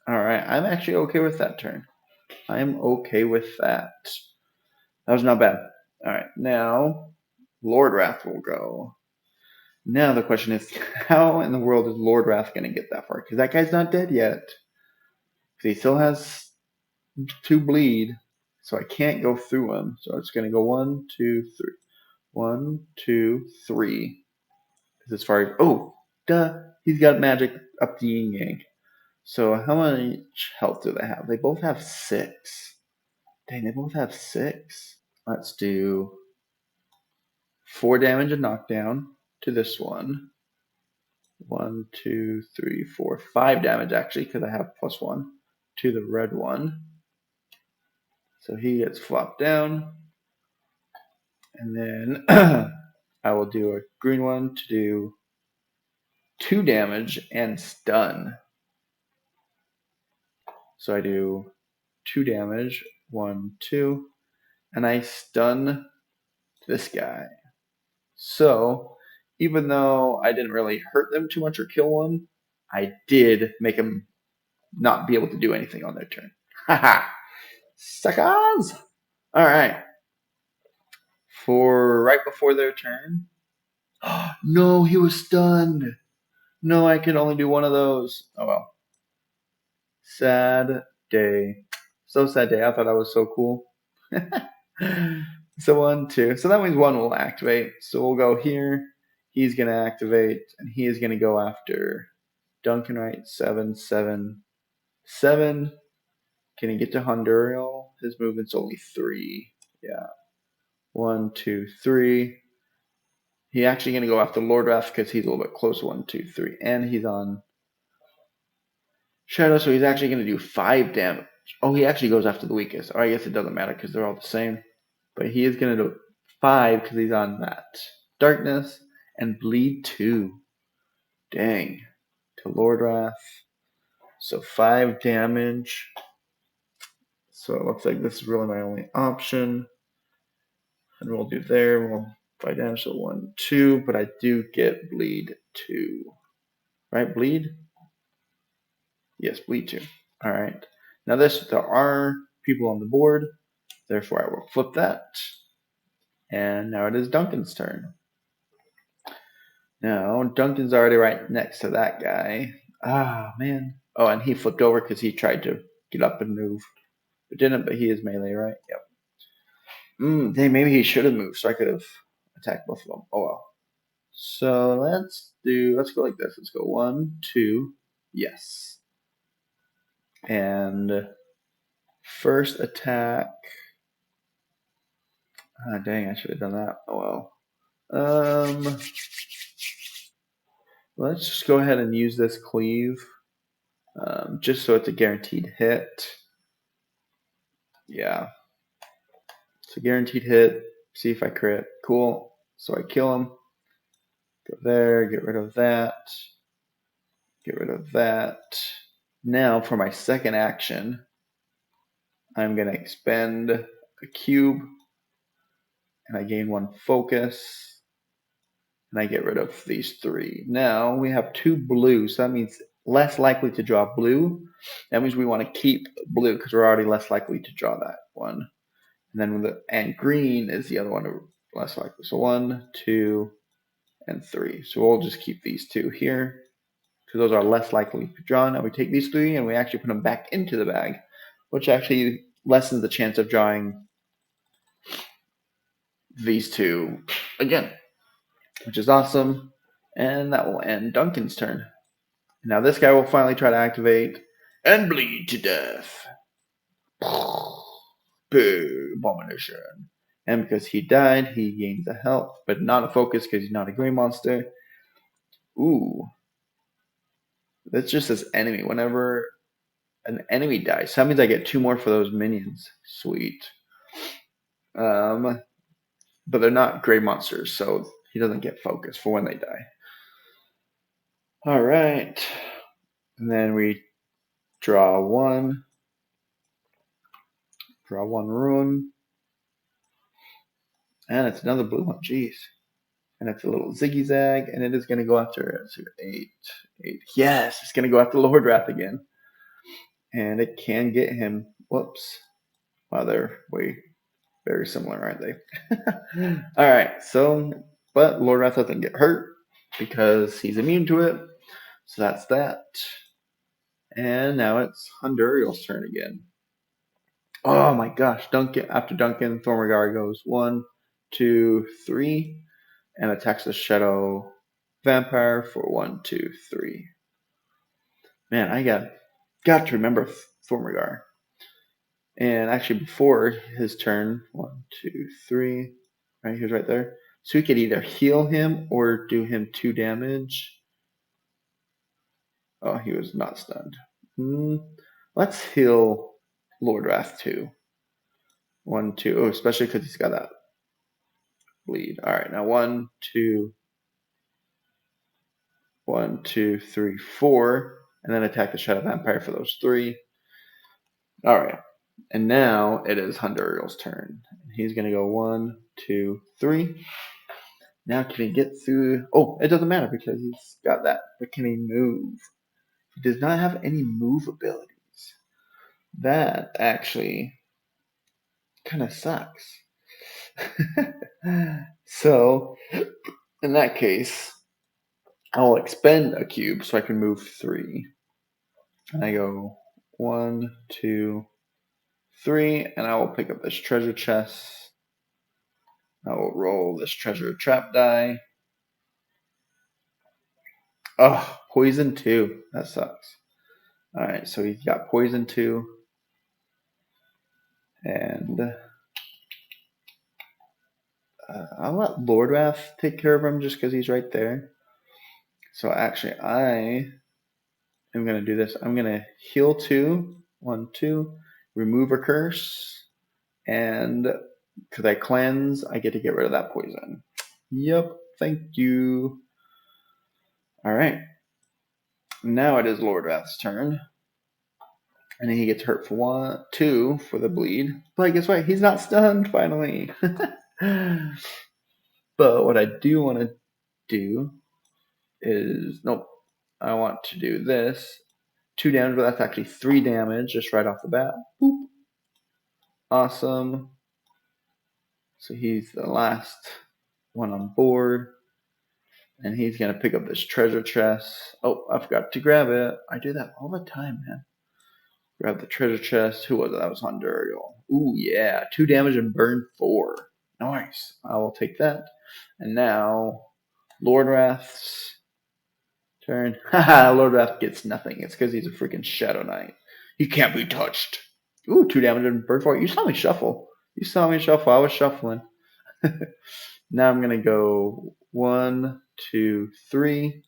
Alright, I'm actually okay with that turn. I'm okay with that. That was not bad. Alright, now Lordwrath will go. Now the question is, how in the world is Lordwrath going to get that far? Because that guy's not dead yet. He still has 2 bleed, so I can't go through him. So it's going to go 1, 2, 3. 1, 2, 3. As far as, oh, duh, he's got magic up the yin yang. So how much health do they have? They both have 6. Dang, they both have 6. Let's do 4 damage and knockdown to this one. 1, 2, 3, 4, 5 damage actually, because I have +1 to the red one. So he gets flopped down. And then I will do a green one to do 2 damage and stun. So I do 2 damage, 1, 2, and I stun this guy. So even though I didn't really hurt them too much or kill one, I did make them not be able to do anything on their turn. Haha! Suckers! Alright. For right before their turn. No, he was stunned. No, I can only do one of those. Oh well. Sad day. So sad day. I thought I was so cool. So 1, 2. So that means 1 will activate. So we'll go here. He's going to activate, and he is going to go after Duncan, right? 7, 7, 7. Can he get to Handuriel? His movement's only 3. Yeah. 1, 2, 3. He's actually going to go after Lordwrath because he's a little bit close. 1, 2, 3. And he's on Shadow, so he's actually going to do 5 damage. Oh, he actually goes after the weakest. Or I guess it doesn't matter because they're all the same. But he is going to do 5 because he's on that. Darkness and bleed 2. Dang. To Lordwrath. So 5 damage. So it looks like this is really my only option. And we'll do there. We'll 5 damage, so 1, 2. But I do get bleed 2. Right? Bleed? Yes, bleed 2. Alright. Now there are people on the board. Therefore, I will flip that. And now it is Duncan's turn. Now, Duncan's already right next to that guy. Ah, man. Oh, and he flipped over because he tried to get up and move. But didn't, but he is melee, right? Yep. Maybe he should have moved so I could have attacked both of them. Oh, well. So let's go like this. Let's go 1, 2, yes. And first attack. Ah, dang, I should have done that. Oh, well. Let's just go ahead and use this cleave. Just so it's a guaranteed hit. Yeah. It's a guaranteed hit. See if I crit. Cool. So I kill him. Go there. Get rid of that. Get rid of that. Now for my second action, I'm going to expend a cube. And I gain 1 focus. And I get rid of these 3. Now we have 2 blue. So that means less likely to draw blue. That means we want to keep blue because we're already less likely to draw that one. And then green is the other one less likely. So 1, 2, and 3. So we'll just keep these 2 here because those are less likely to draw. Now we take these 3 and we actually put them back into the bag, which actually lessens the chance of drawing these 2 again, which is awesome. And that will end Duncan's turn. Now this guy will finally try to activate, and bleed to death. Boo, abomination. And because he died, he gains a health, but not a focus because he's not a green monster. Ooh. That's just this enemy. Whenever an enemy dies, so that means I get 2 more for those minions. Sweet. But they're not gray monsters, so he doesn't get focus for when they die. Alright. And then we draw one rune. And it's another blue one. Jeez. And it's a little ziggy zag, and it is going to go after 8. Yes, it's going to go after Lordwrath again. And it can get him. Whoops. Wow, they're very similar, aren't they? Alright, so, but Lordwrath doesn't get hurt because he's immune to it. So that's that. And now it's Handuriel's turn again. Oh my gosh, Duncan, after Duncan, Thormagar goes 1, 2, 3, and attacks the Shadow Vampire for 1, 2, 3. Man, I got to remember Thormagar. And actually, before his turn, 1, 2, 3, right, he was right there. So we could either heal him or do him 2 damage. Oh, he was not stunned. Let's heal Lordwrath 2. 1, 2. Oh, especially because he's got that bleed. All right, now 1, 2, 1, 2, 3, 4, and then attack the Shadow Vampire for those 3. All right, and now it is Handuriel's turn. He's gonna go 1, 2, 3. Now can he get through? Oh, it doesn't matter because he's got that. But can he move? He does not have any move abilities. That actually kind of sucks. So, in that case, I'll expend a cube so I can move 3. And I go 1, 2, 3, and I will pick up this treasure chest. I will roll this treasure trap die. Oh, poison 2. That sucks. Alright, so he's got poison 2. And I'll let Lordwrath take care of him just because he's right there. So actually, I am going to do this. I'm going to heal 2. 1, 2. Remove a curse. And because I cleanse, I get to get rid of that poison. Yep, thank you. Alright. Now it is Lordwrath's turn. And he gets hurt for 1, 2 for the bleed. But guess what? He's not stunned, finally. But what I do want to do is, nope, I want to do this. 2 damage, but that's actually 3 damage just right off the bat. Boop. Awesome. So he's the last one on board. And he's going to pick up this treasure chest. Oh, I forgot to grab it. I do that all the time, man. Grab the treasure chest. Who was it? That was Handuriel. Ooh, yeah. 2 damage and burn 4. Nice. I will take that. And now, Lordwrath's turn. Haha, Lordwrath gets nothing. It's because he's a freaking Shadow Knight. He can't be touched. Ooh, 2 damage and burn 4. You saw me shuffle. I was shuffling. Now I'm going to go 1, 2, 3.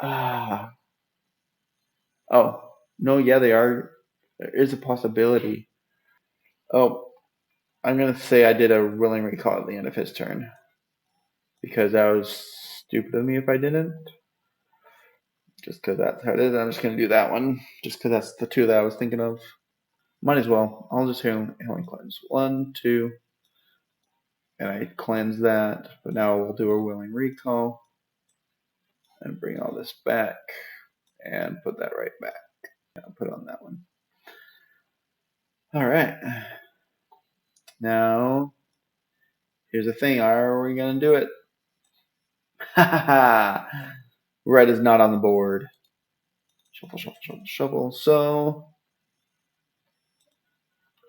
Ah. Oh, no, yeah, they are. There is a possibility. Oh, I'm going to say I did a willing recall at the end of his turn. Because that was stupid of me if I didn't. Just because that's how it is. I'm just going to do that one. Just because that's the 2 that I was thinking of. Might as well. I'll just healing cleanse. 1, 2. And I cleanse that. But now we'll do a willing recall. And bring all this back. And put that right back. I'll put it on that one. Alright. Now, here's the thing. Are we going to do it? Red is not on the board. Shuffle, shuffle, shuffle, shuffle. So,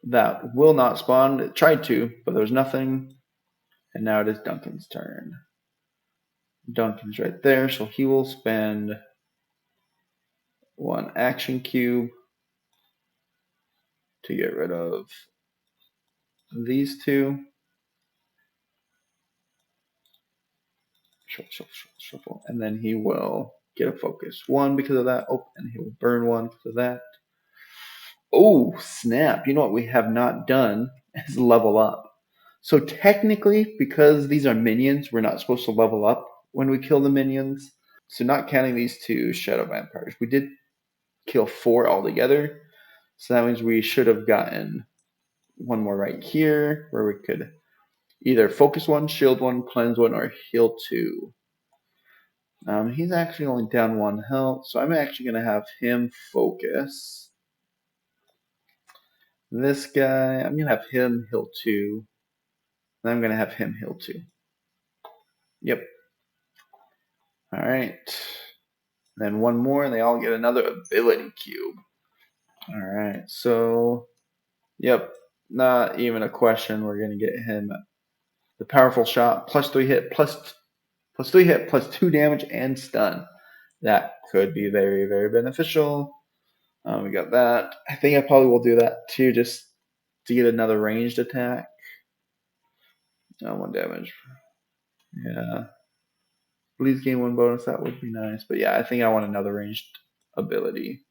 that will not spawn. It tried to, but there's nothing. And now it is Duncan's turn. Duncan's right there, so he will spend 1 action cube. to get rid of these two. Shuffle. And then he will get a focus 1 because of that. Oh, and he will burn 1 because of that. Oh, snap. You know what we have not done is level up. So technically, because these are minions, we're not supposed to level up when we kill the minions. So not counting these 2 shadow vampires, we did kill 4 altogether. So that means we should have gotten 1 more right here where we could either focus 1, shield 1, cleanse 1, or heal 2. He's actually only down 1 health, so I'm actually going to have him focus. This guy, I'm going to have him heal 2. And I'm going to have him heal 2. Yep. Alright. Then 1 more, and they all get another ability cube. Alright, so, yep. Not even a question. We're going to get him the powerful shot, plus 3 hit, plus 3 hit, plus 2 damage, and stun. That could be very, very beneficial. We got that. I think I probably will do that too, just to get another ranged attack. 1 damage. Yeah. Please gain 1 bonus. That would be nice. But yeah, I think I want another ranged ability.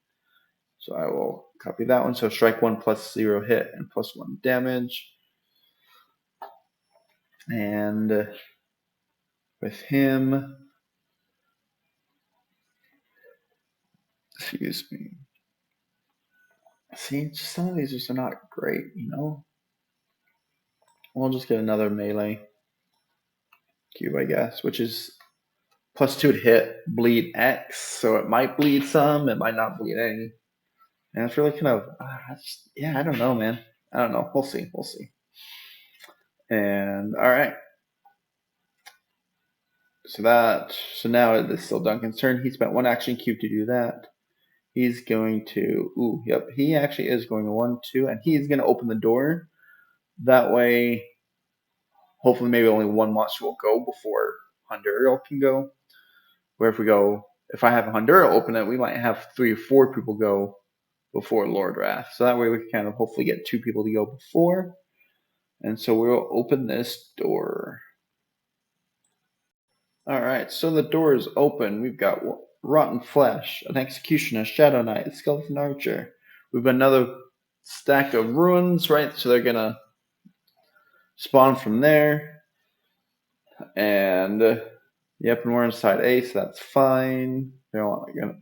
So I will copy that one. So strike 1 plus 0 hit and plus 1 damage. And with him, excuse me. See, just some of these just are not great, you know? We'll just get another melee cube, I guess, which is plus 2 to hit, bleed X. So it might bleed some, it might not bleed any. And it's really kind of, yeah, I don't know, man. I don't know. We'll see. We'll see. And all right. So now it is still Duncan's turn. He spent 1 action cube to do that. He's going to, yep, he actually is going to 1, 2, and he's going to open the door. That way, hopefully maybe only 1 monster will go before Handuriel can go. Where if I have Handuriel open it, we might have 3 or 4 people go before Lordwrath. So that way we can kind of hopefully get 2 people to go before. And so we'll open this door. Alright, so the door is open. We've got Rotten Flesh, an Executioner, Shadow Knight, a Skeleton Archer. We've got another stack of ruins, right? So they're gonna spawn from there. And yep, and we're inside A, so that's fine. They're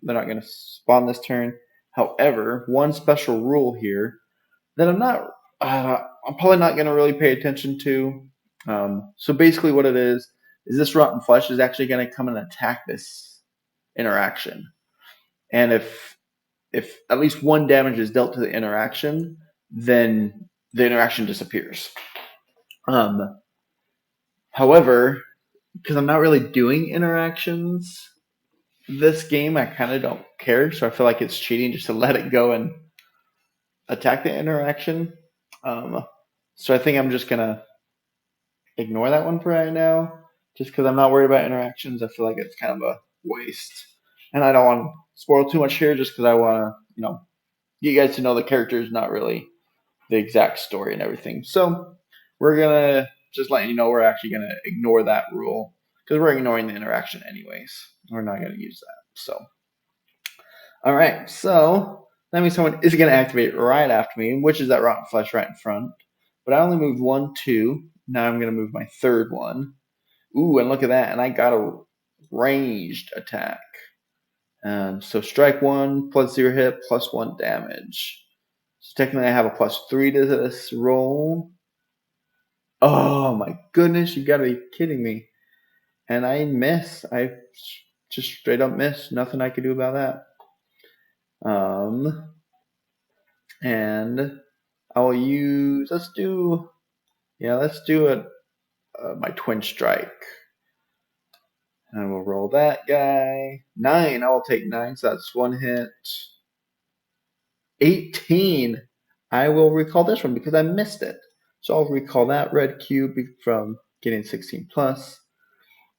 not gonna spawn this turn. However, one special rule here that I'm probably not gonna really pay attention to. So basically, what it is this Rotten Flesh is actually gonna come and attack this interaction, and if at least 1 damage is dealt to the interaction, then the interaction disappears. However, because I'm not really doing interactions this game, I kind of don't care. So I feel like it's cheating just to let it go and attack the interaction. So I think I'm just going to ignore that one for right now. Just because I'm not worried about interactions. I feel like it's kind of a waste. And I don't want to spoil too much here just because I want to, get you guys to know the character is not really the exact story and everything. So we're going to just let you know we're actually going to ignore that rule because we're ignoring the interaction anyways. We're not going to use that. So, all right. So that means someone is going to activate right after me, which is that Rotten Flesh right in front. But I only moved 1, 2. Now I'm going to move my 3rd one. Ooh, and look at that. And I got a ranged attack. So strike 1, plus 0 hit, plus 1 damage. So technically I have a plus 3 to this roll. Oh my goodness, you gotta be kidding me. And I miss. I just straight up miss. Nothing I could do about that. And I will use, let's do my twin strike. And we'll roll that guy. 9, I will take 9, so that's 1 hit. 18, I will recall this one because I missed it. So I'll recall that red cube from getting 16 plus.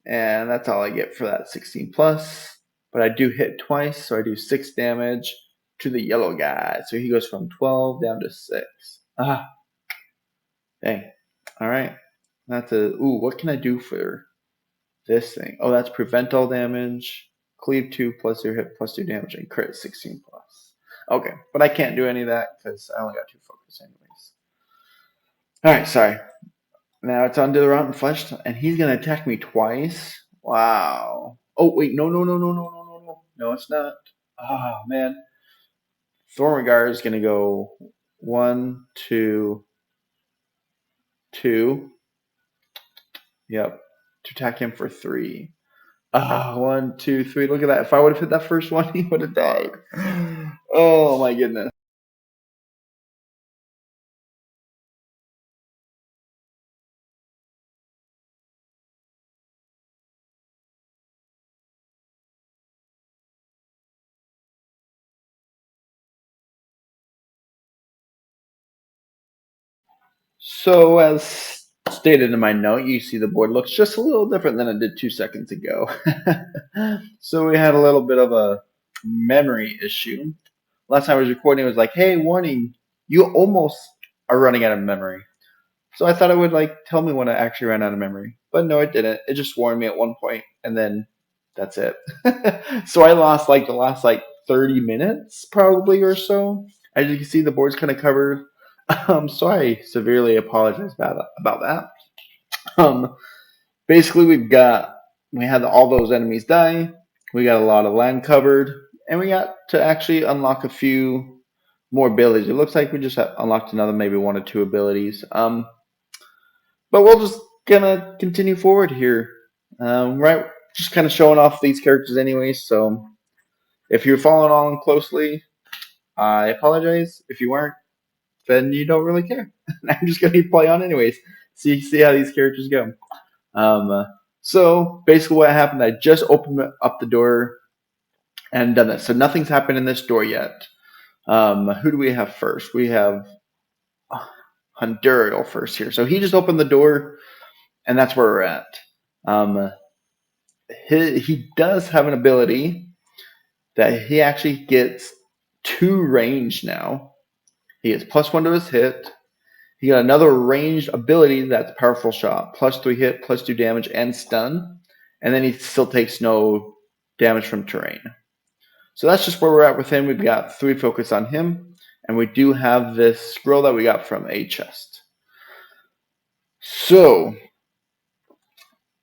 And that's all I get for that 16 plus. But I do hit twice, so I do 6 damage. to the yellow guy. So he goes from 12 down to 6. Ah, dang. All right. That's a. Ooh, what can I do for this thing? Oh, that's prevent all damage, cleave 2 plus your hit plus 2 damage, and crit 16 plus. Okay, but I can't do any of that because I only got 2 focus anyways. All right, sorry. Now it's on to the rotten flesh, and he's gonna attack me twice. Wow. Oh wait, no. No, it's not. Oh man. Thormagar is gonna go 1, 2, 2. Yep. To attack him for 3. Ah, 1, 2, 3. Look at that. If I would have hit that first one, he would have died. Oh my goodness. So, as stated in my note, you see the board looks just a little different than it did 2 seconds ago. So, we had a little bit of a memory issue. Last time I was recording, it was like, hey, warning, you almost are running out of memory. So, I thought it would like tell me when I actually ran out of memory. But no, it didn't. It just warned me at one point, and then that's it. So, I lost like the last like 30 minutes probably or so. As you can see, the board's kind of covered. So I severely apologize about that. Um, Basically, we had all those enemies die. We got a lot of land covered, and we got to actually unlock a few more abilities. It looks like we just unlocked another maybe 1 or 2 abilities. But we'll just gonna continue forward here. Right, just kind of showing off these characters anyway. So if you're following along closely, I apologize. If you weren't, then you don't really care. I'm just gonna play on anyways. See how these characters go. So basically, what happened? I just opened up the door and done this. So nothing's happened in this door yet. Who do we have first? We have Handuriel first here. So he just opened the door, and that's where we're at. He does have an ability that he actually gets 2 range now. He has +1 to his hit. He got another ranged ability that's powerful shot, +3 hit, +2 damage, and stun. And then he still takes no damage from terrain. So that's just where we're at with him. We've got 3 focus on him, and we do have this scroll that we got from a chest. So,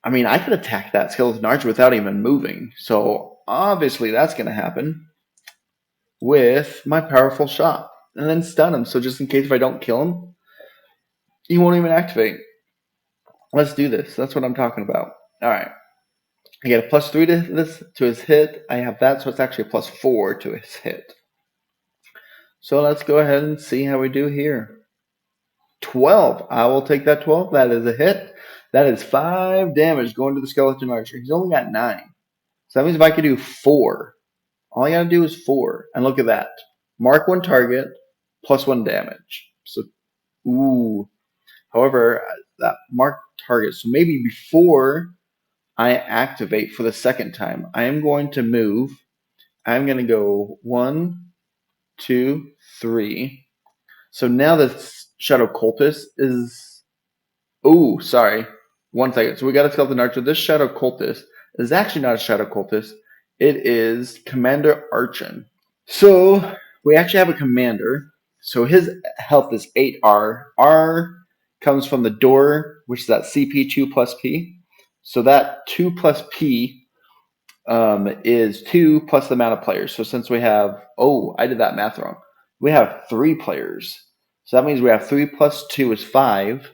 I mean, I could attack that skeleton archer without even moving. So obviously that's going to happen with my powerful shot, and then stun him. So just in case if I don't kill him, he won't even activate. Let's do this. That's what I'm talking about. All right. I get a +3 to his hit. I have that, so it's actually a +4 to his hit. So let's go ahead and see how we do here. 12. I will take that 12. That is a hit. That is 5 damage going to the skeleton archer. He's only got 9. So that means if I could do 4, all I got to do is 4. And look at that. Mark 1 target, +1 damage. So, ooh. However, that marked target. So maybe before I activate for the second time, I am going to move. I'm going to go 1, 2, 3. So now the Shadow Cultist is. Oh, sorry. 1 second. So we got a Skeleton Archer. This Shadow Cultist is actually not a Shadow Cultist. It is Commander Archon. So we actually have a commander. So his health is 8R. R comes from the door, which is that CP 2 plus P. So that 2 plus P is 2 plus the amount of players. So since we have, I did that math wrong. We have 3 players. So that means we have 3 plus 2 is 5.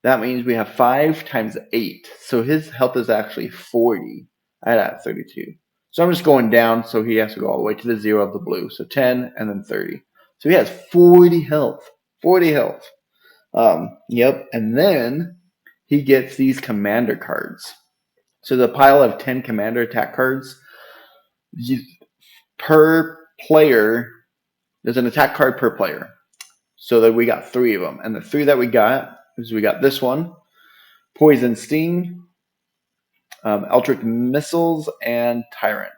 That means we have 5 times 8. So his health is actually 40. I had that 32. So I'm just going down, so he has to go all the way to the 0 of the blue. So 10 and then 30. So he has 40 health. 40 health. Yep. And then he gets these commander cards. So the pile of 10 commander attack cards, per player, there's an attack card per player. So that we got 3 of them. And the 3 that we got is we got this one, Poison Sting, Eldritch Missiles, and Tyrant.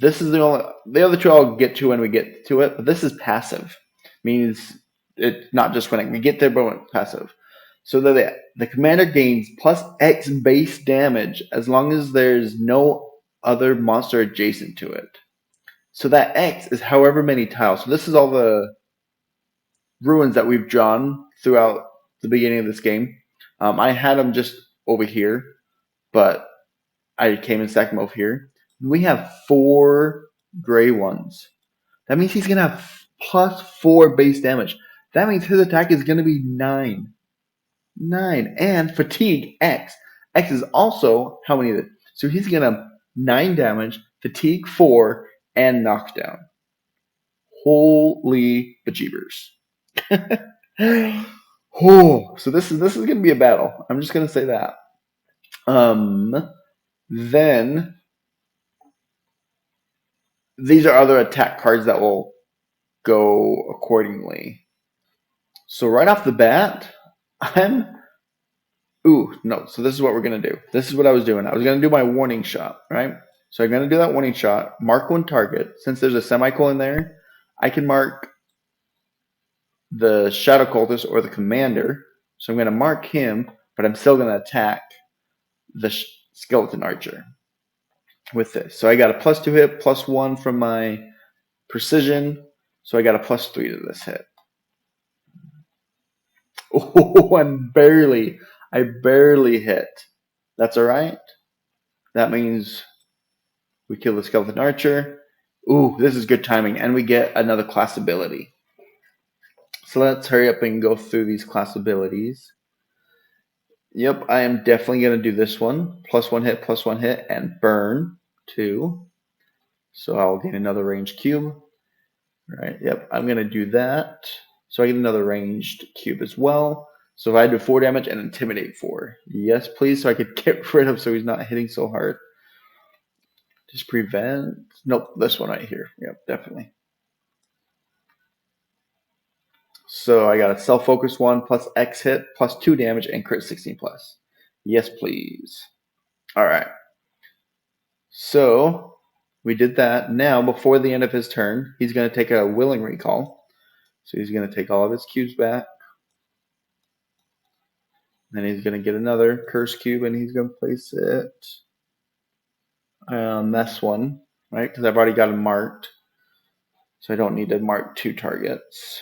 This is the other two I'll get to when we get to it, but this is passive. Means it's not just when we get there, but when it's passive. So that the commander gains plus X base damage as long as there's no other monster adjacent to it. So that X is however many tiles. So this is all the ruins that we've drawn throughout the beginning of this game. I had them just over here, but I came and stacked them over here. We have 4 gray ones. That means he's going to have plus 4 base damage. That means his attack is going to be 9. 9. And fatigue X. X is also how many? So he's going to have 9 damage, fatigue 4, and knockdown. Holy bejeebers. Oh, so this is going to be a battle. I'm just going to say that. Then these are other attack cards that will go accordingly. So right off the bat, so this is what we're going to do. This is what I was doing. I was going to do my warning shot, right? So I'm going to do that warning shot, mark one target. Since there's a semicolon there, I can mark the Shadow Cultist or the Commander. So I'm going to mark him, but I'm still going to attack the Skeleton Archer with this. So I got a +2 hit, +1 from my precision. So I got a +3 to this hit. Oh, I barely hit. That's all right. That means we kill the Skeleton Archer. Ooh, this is good timing. And we get another class ability. So let's hurry up and go through these class abilities. Yep, I am definitely going to do this one. +1 hit, and burn 2. So I'll gain another ranged cube. Right, yep, I'm going to do that. So I get another ranged cube as well. So if I do 4 damage and intimidate 4. Yes, please, so I could get rid of so he's not hitting so hard. Just prevent. Nope, this one right here. Yep, definitely. So I got a self-focus 1 plus X hit plus 2 damage and crit 16 plus. Yes, please. All right. So we did that. Now, before the end of his turn, he's going to take a willing recall. So he's going to take all of his cubes back. Then he's going to get another curse cube and he's going to place it on this one, right? Because I've already got him marked. So I don't need to mark 2 targets.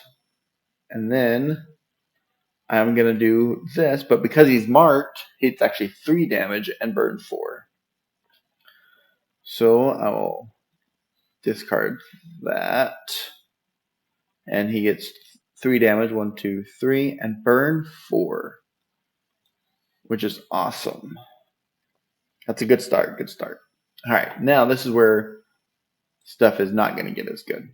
And then I'm going to do this, but because he's marked, it's actually 3 damage and burn 4. So I will discard that. And he gets 3 damage, 1, 2, 3, and burn 4. Which is awesome. That's a good start. Good start. All right, now this is where stuff is not going to get as good.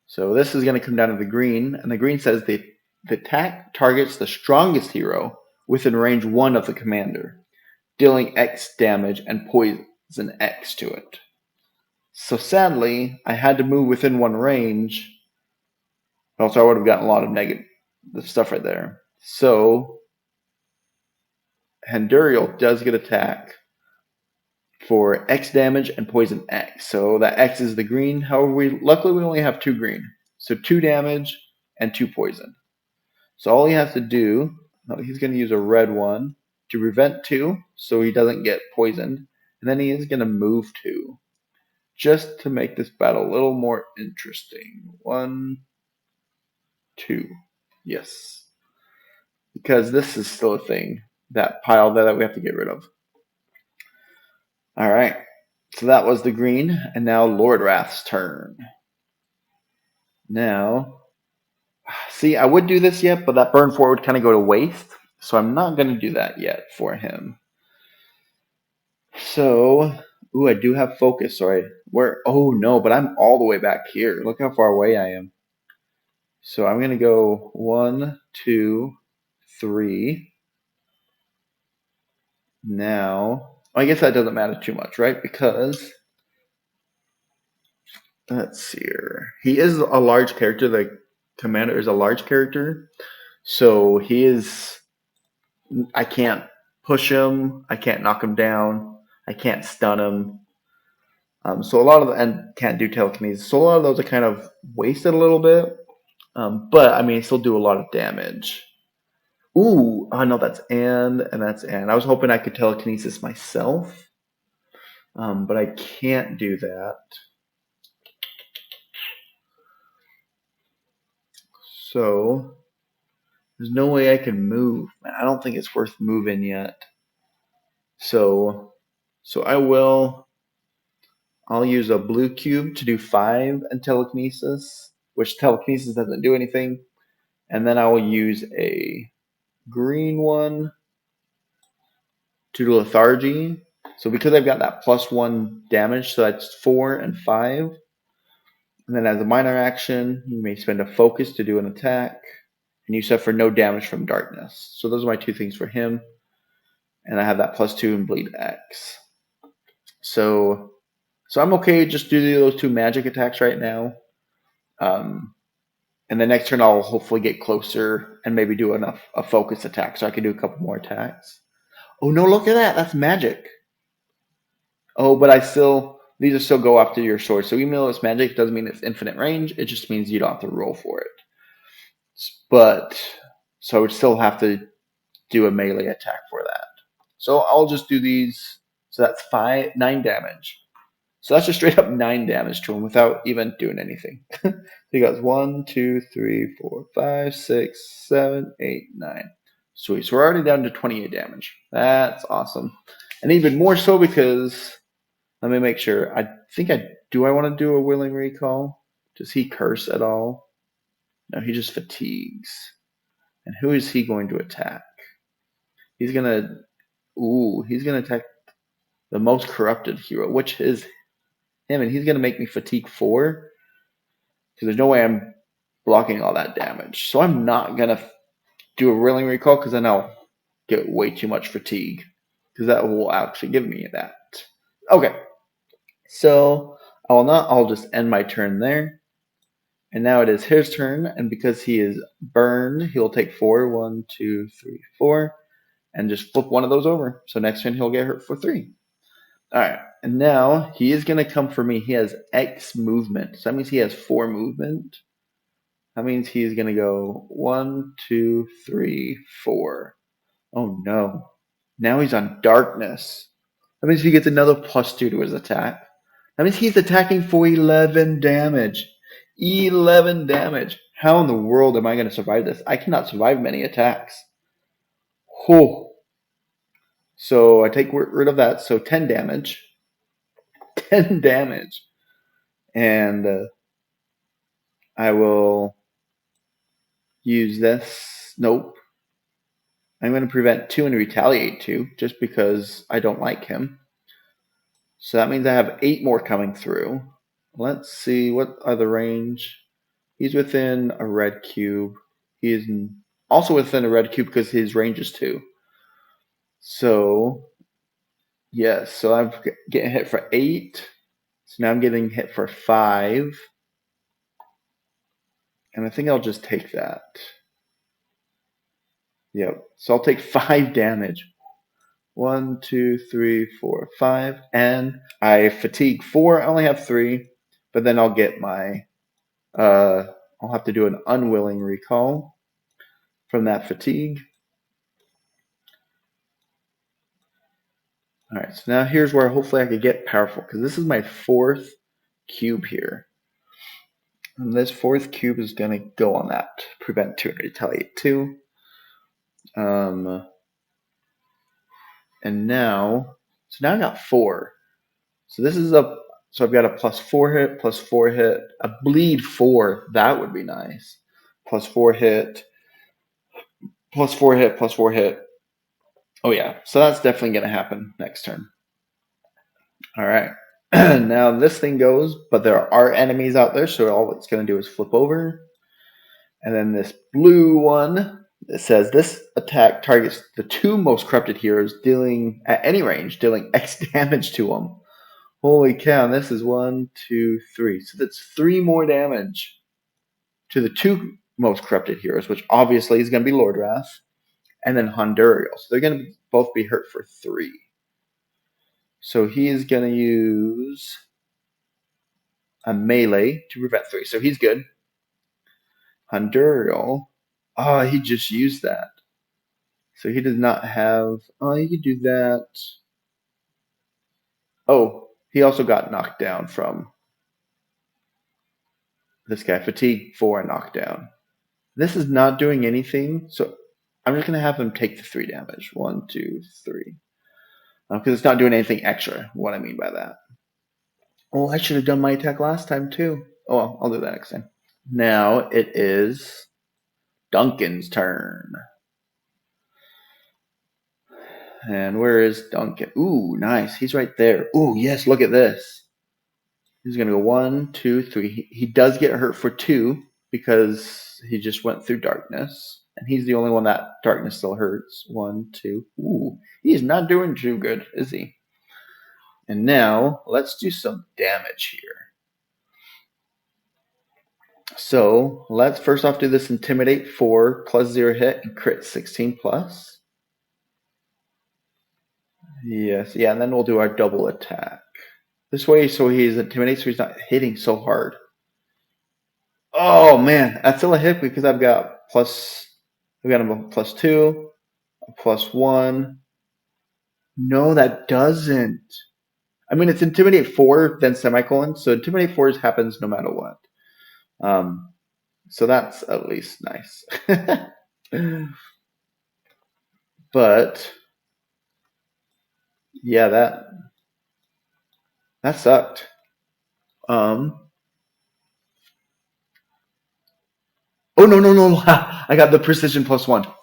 So this is going to come down to the green, and the green says the attack targets the strongest hero within range 1 of the commander, dealing X damage and poison X to it. So sadly, I had to move within 1 range, else I would have gotten a lot of negative stuff right there. So Handuriel does get attack for X damage and poison X. So that X is the green. However, luckily we only have 2 green. So 2 damage and 2 poison. So all he has to do, he's going to use a red one to prevent 2 so he doesn't get poisoned. And then he is going to move 2 just to make this battle a little more interesting. 1, 2. Yes. Because this is still a thing. That pile there that we have to get rid of. All right. So that was the green, and now Lordwrath's turn. Now, see, I would do this yet, but that burn 4 would kind of go to waste, so I'm not going to do that yet for him. So, I do have focus, sorry. Oh no, but I'm all the way back here. Look how far away I am. So I'm going to go 1, 2, 3. Now, I guess that doesn't matter too much, right? Because let's see here. He is a large character. The commander is a large character. So I can't push him. I can't knock him down. I can't stun him. So a lot of the, and can't do telekinesis. So a lot of those are kind of wasted a little bit. But I mean, still do a lot of damage. Ooh, I know that's and that's and. I was hoping I could telekinesis myself, but I can't do that. So there's no way I can move. I don't think it's worth moving yet. So I will. I'll use a blue cube to do 5 and telekinesis, which telekinesis doesn't do anything. And then I will use a green one to do lethargy. So because I've got that +1 damage, so that's 4 and 5. And then as a minor action, you may spend a focus to do an attack, and you suffer no damage from darkness. So those are my 2 things for him. And I have that +2 in bleed X. So I'm okay just do those 2 magic attacks right now. And the next turn I'll hopefully get closer and maybe do a focus attack so I can do a couple more attacks. Oh no, look at that. That's magic. Oh, but these are still go after your sword. So even though it's magic, it doesn't mean it's infinite range. It just means you don't have to roll for it. But so I would still have to do a melee attack for that. So I'll just do these. So that's 9 damage. So that's just straight up 9 damage to him without even doing anything. He goes 1, 2, 3, 4, 5, 6, 7, 8, 9. Sweet. So we're already down to 28 damage. That's awesome. And even more so because, let me make sure. I want to do a willing recall? Does he curse at all? No, he just fatigues. And who is he going to attack? He's going to attack the most corrupted hero, which is him, and he's going to make me fatigue 4 because there's no way I'm blocking all that damage. So I'm not going to do a willing recall because then I'll get way too much fatigue because that will actually give me that. Okay, so I'll just end my turn there. And now it is his turn, and because he is burned, he'll take 4. 1, 2, 3, 4, and just flip one of those over. So next turn he'll get hurt for 3. All right, and now he is going to come for me. He has X movement. So that means he has 4 movement. That means he's going to go 1, 2, 3, 4. Oh no. Now he's on darkness. That means he gets another +2 to his attack. That means he's attacking for 11 damage. 11 damage. How in the world am I going to survive this? I cannot survive many attacks. Oh. So I take rid of that. So 10 damage. 10 damage. And I will use this. Nope. I'm going to prevent 2 and retaliate 2 just because I don't like him. So that means I have 8 more coming through. Let's see, what are the range? He's within a red cube. He is also within a red cube because his range is 2. So, yes, so I'm getting hit for 8. So now I'm getting hit for 5. And I think I'll just take that. Yep, so I'll take 5 damage. 1, 2, 3, 4, 5. And I fatigue 4. I only have 3. But then I'll get my... I'll have to do an unwilling recall from that fatigue. All right, so now here's where hopefully I could get powerful, because this is my 4th cube here. And this 4th cube is going to go on that. Prevent 2 and retaliate 2. And now, so now I got 4. So this is so I've got a +4 hit, +4 hit, a bleed 4. That would be nice. +4 hit, +4 hit, +4 hit. Oh yeah, so that's definitely going to happen next turn. All right. Now this thing goes, but there are enemies out there, so all it's going to do is flip over. And then this blue one, it says this attack targets the 2 most corrupted heroes, dealing at any range, dealing X damage to them. Holy cow, this is 1, 2, 3. So that's 3 more damage to the 2 most corrupted heroes, which obviously is going to be Lordwrath, and then Handuriel. So they're going to both be hurt for 3. So he is going to use a melee to prevent 3. So he's good. Handuriel. Oh, he just used that. So he does not have. Oh, he could do that. Oh, he also got knocked down from this guy. Fatigue 4 and knockdown. This is not doing anything. So I'm just going to have him take the 3 damage. 1, 2, 3. Because it's not doing anything extra. What I mean by that. Oh, I should have done my attack last time too. Oh, well, I'll do that next time. Now it is Duncan's turn. And where is Duncan? Ooh, nice. He's right there. Ooh, yes, look at this. He's going to go 1, 2, 3. He does get hurt for 2 because he just went through darkness. And he's the only one that darkness still hurts. 1, 2. Ooh, he's not doing too good, is he? And now let's do some damage here. So let's first off do this Intimidate 4 plus 0 hit and crit 16 plus. Yes, yeah, and then we'll do our double attack. This way, so he's intimidated, so he's not hitting so hard. Oh man, that's still a hit because I've got a +2, a +1. No, that doesn't. I mean, it's Intimidate 4, then semicolon, so Intimidate 4 happens no matter what. So that's at least nice. But yeah, that sucked. Oh no! I got the precision +1.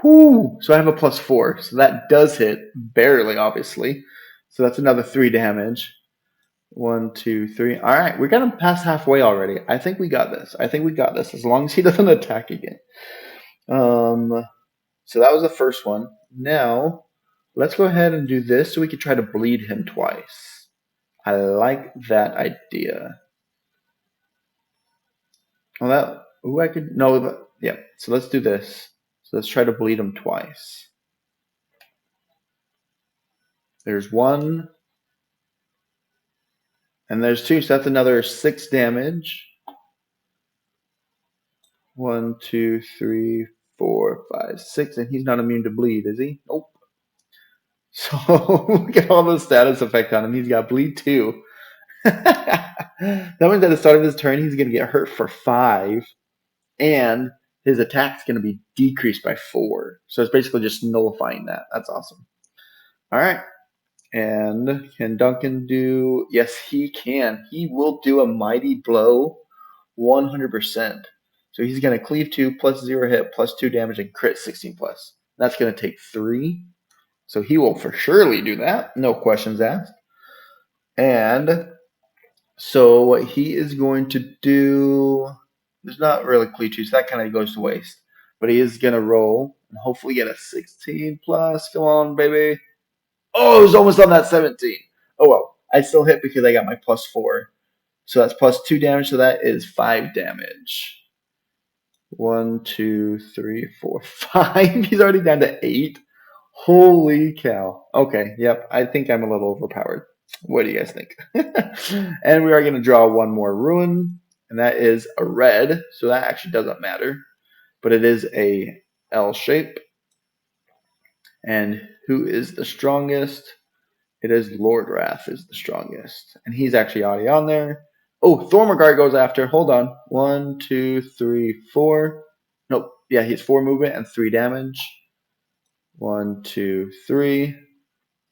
Whew. So I have a +4. So that does hit barely, obviously. So that's another 3 damage. 1, 2, 3. All right, we're gonna pass halfway already. I think we got this. As long as he doesn't attack again. So that was the first one. Now let's go ahead and do this so we can try to bleed him twice. I like that idea. Well, I could no, yeah. So let's do this. So let's try to bleed him twice. There's 1, and there's 2. So that's another 6 damage. 1, 2, 3, 4, 5, 6, and he's not immune to bleed, is he? Nope. So look at all the status effect on him. He's got bleed 2. That means at the start of his turn, he's going to get hurt for 5, and his attack's going to be decreased by 4. So it's basically just nullifying that. That's awesome. All right. And can Duncan do? Yes, he can. He will do a mighty blow 100%. So he's going to cleave 2 plus 0 hit plus 2 damage and crit 16 plus. That's going to take 3. So he will for surely do that. No questions asked. And so what he is going to do, there's not really cleave 2, so that kind of goes to waste. But he is going to roll and hopefully get a 16 plus. Come on, baby. Oh, it was almost on that 17. Oh, well. I still hit because I got my +4. So that's +2 damage, so that is 5 damage. 1, 2, 3, 4, 5. He's already down to 8. Holy cow. Okay, yep. I think I'm a little overpowered. What do you guys think? And we are going to draw one more ruin, and that is a red. So that actually doesn't matter, but it is a L shape. And who is the strongest? It is Lordwrath is the strongest, and he's actually already on there. Oh, Thormagard goes after. Hold on. 1, 2, 3, 4. Nope. Yeah, he's 4 movement and 3 damage. 1, 2, 3.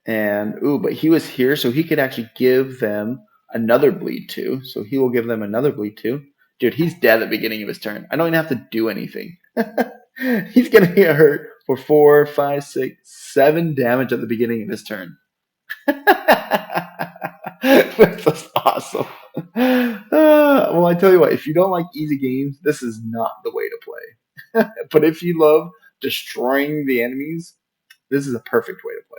And, but he was here, so he could actually give them another bleed 2. So he will give them another bleed 2. Dude, he's dead at the beginning of his turn. I don't even have to do anything. He's going to get hurt for 4, 5, 6, 7 damage at the beginning of his turn. This is awesome. Well, I tell you what, if you don't like easy games, this is not the way to play. But if you love destroying the enemies, this is a perfect way to play.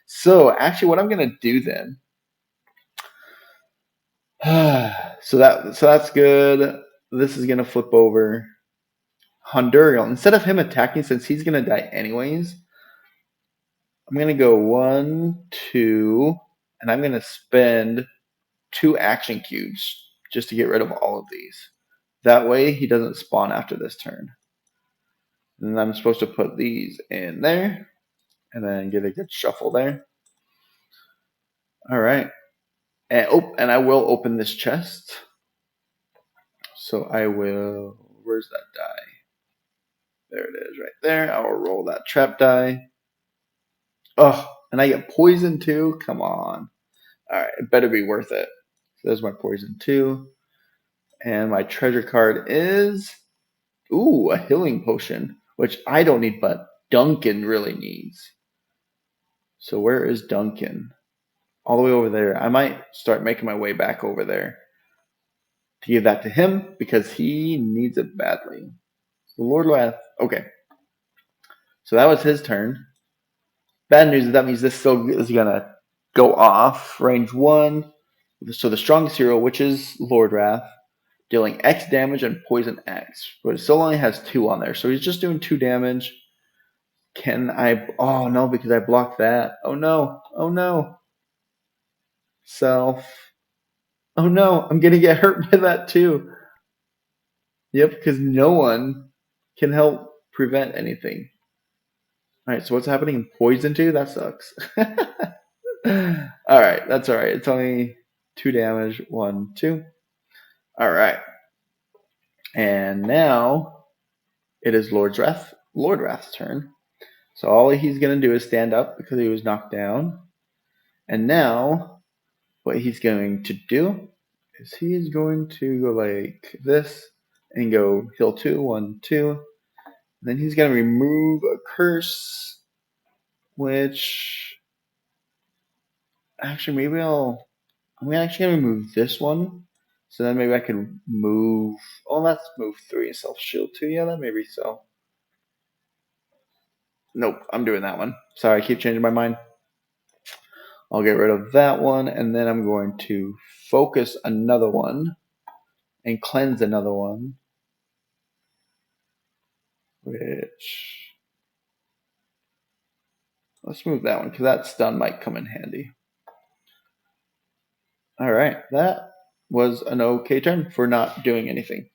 So actually what I'm going to do then, so that's good. This is going to flip over. Handuriel, instead of him attacking, since he's going to die anyways, I'm going to go 1, 2, and I'm going to spend 2 action cubes just to get rid of all of these. That way he doesn't spawn after this turn. And I'm supposed to put these in there and then get a good shuffle there. All right. And I will open this chest. So I will, where's that die? There it is right there. I will roll that trap die. Oh, and I get poison too? Come on. All right, it better be worth it. So there's my poison too. And my treasure card is, ooh, a healing potion, which I don't need, but Duncan really needs. So where is Duncan? All the way over there. I might start making my way back over there to give that to him because he needs it badly. So Lordwrath. Okay. So that was his turn. Bad news is that means this still is going to go off. Range 1. So the strongest hero, which is Lordwrath, dealing X damage and poison X. But it still only has 2 on there. So he's just doing 2 damage. Can I... Oh, no, because I blocked that. Oh, no. Oh, no. Self. Oh, no. I'm going to get hurt by that, too. Yep, because no one can help prevent anything. Alright, so what's happening? Poison too? That sucks. Alright, that's alright. It's only 2 damage. 1, 2. Alright. And now it is Lordwrath's turn. So all he's going to do is stand up because he was knocked down. And now what he's going to do is he's going to go like this and go heal 2, 1, 2. Then he's going to remove a curse, which actually maybe I'm actually going to remove this one. So then maybe I can move, oh, let's move 3 and self shield 2. Yeah, that maybe so. Nope, I'm doing that one. Sorry, I keep changing my mind. I'll get rid of that one, and then I'm going to focus another one and cleanse another one, which, let's move that one because that stun might come in handy. All right, that was an okay turn for not doing anything.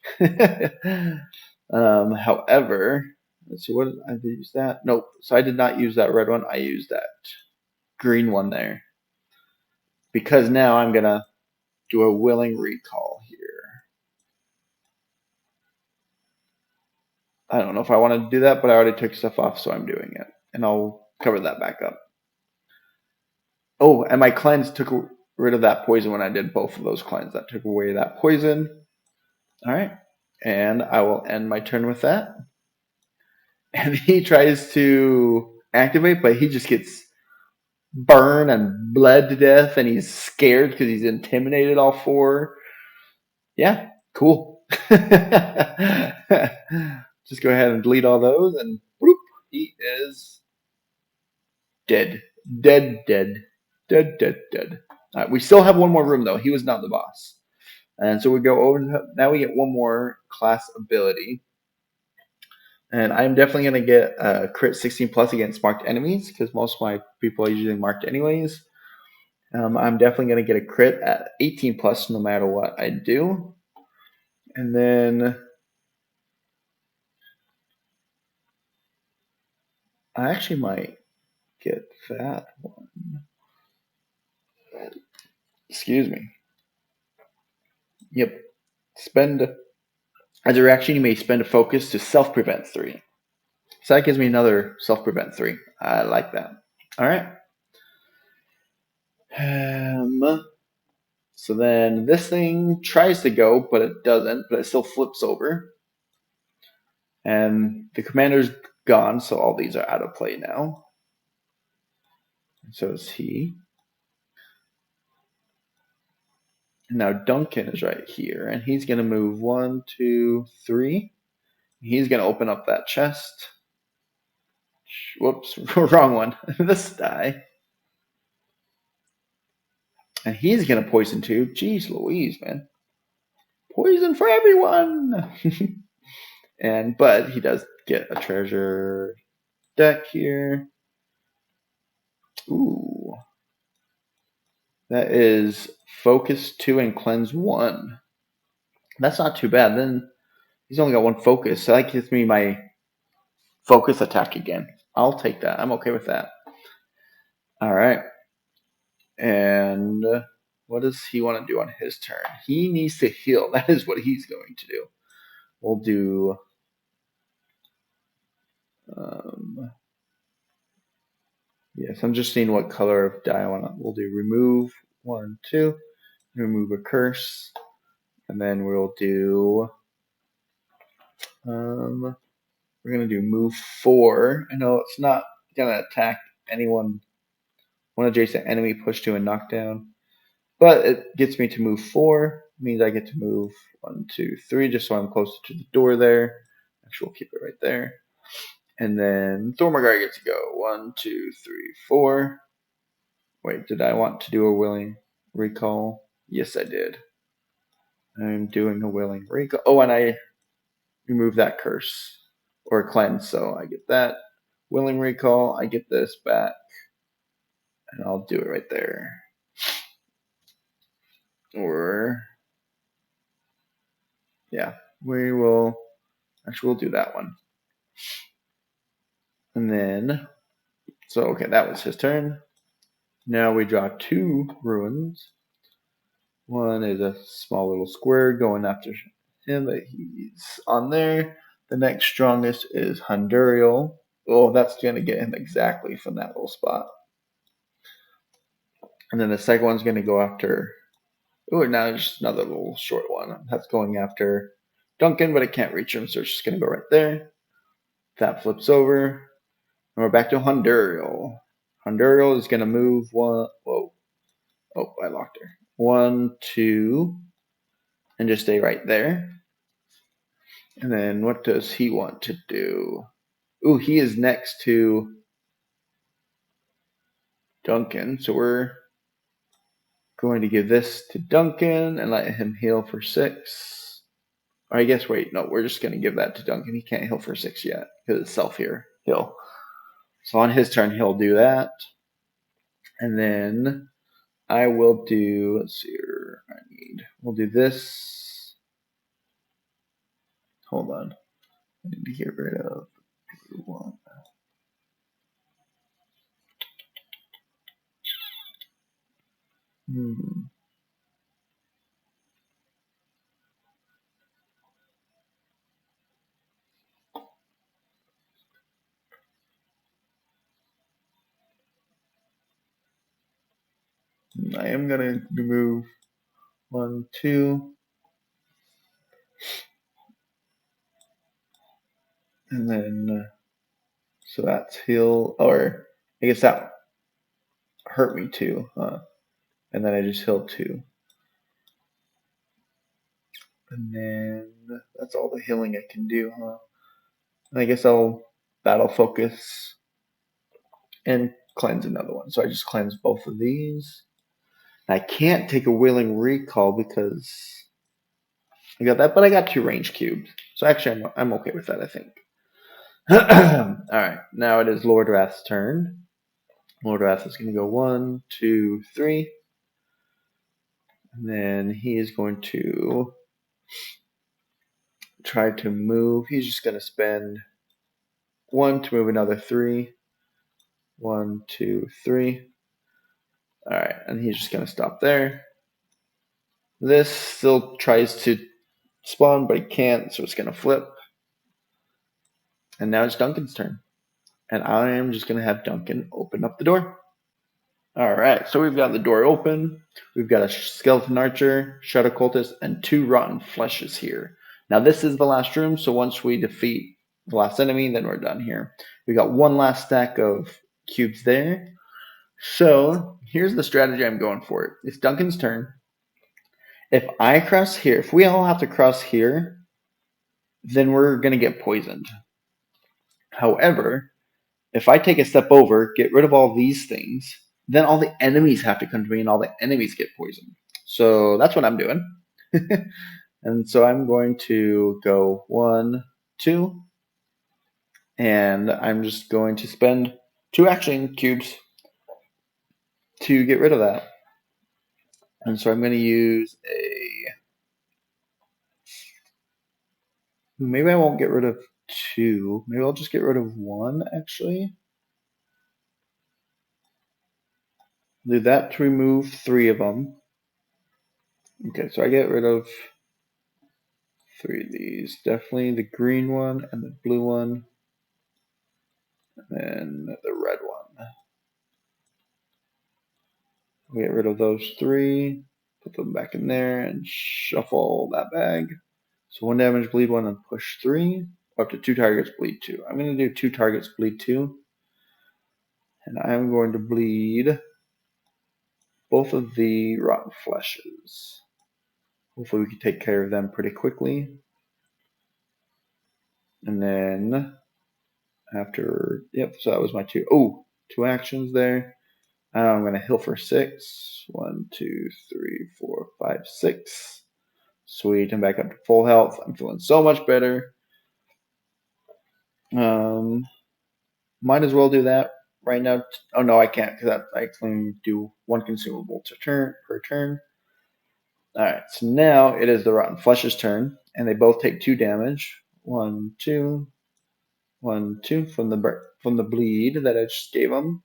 However, let's see, what did I use that? Nope. So I did not use that red one. I used that green one there because now I'm gonna do a willing recall here. I don't know if I want to do that, but I already took stuff off, so I'm doing it, and I'll cover that back up. Oh, and my cleanse took rid of that poison when I did both of those cleanse. That took away that poison. All right, and I will end my turn with that. And he tries to activate, but he just gets burned and bled to death, and he's scared because he's intimidated all 4. Yeah, cool. Just go ahead and delete all those, and whoop, he is dead. Dead. All right, we still have one more room, though. He was not the boss. And so we go over, now we get one more class ability. And I'm definitely going to get a crit 16 plus against marked enemies because most of my people are usually marked anyways. I'm definitely going to get a crit at 18 plus no matter what I do. And then I actually might get that one. Excuse me. Yep. As a reaction, you may spend a focus to self-prevent 3. So that gives me another self-prevent 3. I like that. All right. So then this thing tries to go, but it doesn't, but it still flips over. And the commander's gone, so all these are out of play now. And so is he. And now Duncan is right here, and he's going to move 1, 2, 3. He's going to open up that chest. Whoops, wrong one. This die. And he's going to poison too. Jeez Louise, man. Poison for everyone! But he does get a treasure deck here. Ooh. That is focus 2 and cleanse 1. That's not too bad. Then he's only got one focus, so that gives me my focus attack again. I'll take that. I'm okay with that. All right. And what does he want to do on his turn? He needs to heal. That is what he's going to do. We'll do. Yes, I'm just seeing what color of die I want to. We'll do remove 1, 2, remove a curse, and then we'll do. We're gonna do move 4. I know it's not gonna attack anyone. One adjacent enemy, push to a knockdown, but it gets me to move 4. Means I get to move 1, 2, 3, just so I'm closer to the door there. Actually, we'll keep it right there. And then Thormagar gets to go 1, 2, 3, 4. Wait, did I want to do a willing recall? Yes, I did. I'm doing a willing recall. Oh, and I remove that curse or cleanse, so I get that. Willing recall, I get this back. And I'll do it right there. Or, yeah, we will, actually, we'll do that one. And then, so, okay, that was his turn. Now we draw 2 ruins. One is a small little square going after him, but he's on there. The next strongest is Handuriel. Oh, that's going to get him exactly from that little spot. And then the second one's going to go after. Oh, now just another little short one. That's going after Duncan, but it can't reach him, so it's just going to go right there. That flips over. And we're back to Handuriel. Handuriel is going to move 1. Whoa. Oh, I locked her. 1, 2. And just stay right there. And then what does he want to do? Ooh, he is next to Duncan. So we're going to give this to Duncan and let him heal for 6. Or I guess, wait, no, we're just going to give that to Duncan. He can't heal for 6 yet because it's self-heal. So on his turn, he'll do that. And then I will do, let's see here, we'll do this. Hold on. I need to get rid of one. I am going to remove 1, 2. And then, so that's heal, or I guess that hurt me too, huh? And then I just healed 2. And then that's all the healing I can do, huh? And I guess I'll battle focus and cleanse another one. So I just cleanse both of these. I can't take a willing recall because I got that, but I got 2 range cubes. So actually, I'm okay with that, I think. Alright, now it is Lordwrath's turn. Lordwrath is going to go 1, 2, 3. And then he is going to try to move. He's just going to spend 1 to move another 3. 1, 2, 3. Alright, and he's just going to stop there. This still tries to spawn, but he can't, so it's going to flip. And now it's Duncan's turn. And I am just going to have Duncan open up the door. Alright, so we've got the door open. We've got a skeleton archer, shadow cultist, and 2 rotten fleshes here. Now this is the last room, so once we defeat the last enemy, then we're done here. We got 1 last stack of cubes there. So here's the strategy I'm going for. It's Duncan's turn. If I cross here, if we all have to cross here, then we're going to get poisoned. However, if I take a step over, get rid of all these things, then all the enemies have to come to me and all the enemies get poisoned. So that's what I'm doing. And so I'm going to go 1, 2, and I'm just going to spend 2 action cubes to get rid of that. And so I'm going to use a Maybe I won't get rid of 2. Maybe I'll just get rid of 1, actually. Do that to remove 3 of them. Okay, so I get rid of 3 of these. Definitely the green one and the blue one. And the red one. We get rid of those 3. Put them back in there and shuffle that bag. So 1 damage, bleed 1, and push 3. Up to 2 targets, bleed 2. I'm going to do 2 targets, bleed 2. And I'm going to bleed both of the rotten fleshes. Hopefully we can take care of them pretty quickly. And then after, yep, so that was my 2. Oh, 2 actions there. I'm going to heal for 6. 1, 2, 3, 4, 5, 6. Sweet, I'm back up to full health. I'm feeling so much better. Might as well do that right now. Oh no, I can't because I can only do 1 consumable per turn. Alright, so now it is the Rotten Flesh's turn, and they both take 2 damage. 1, 2, 1, 2 from the bleed that I just gave them.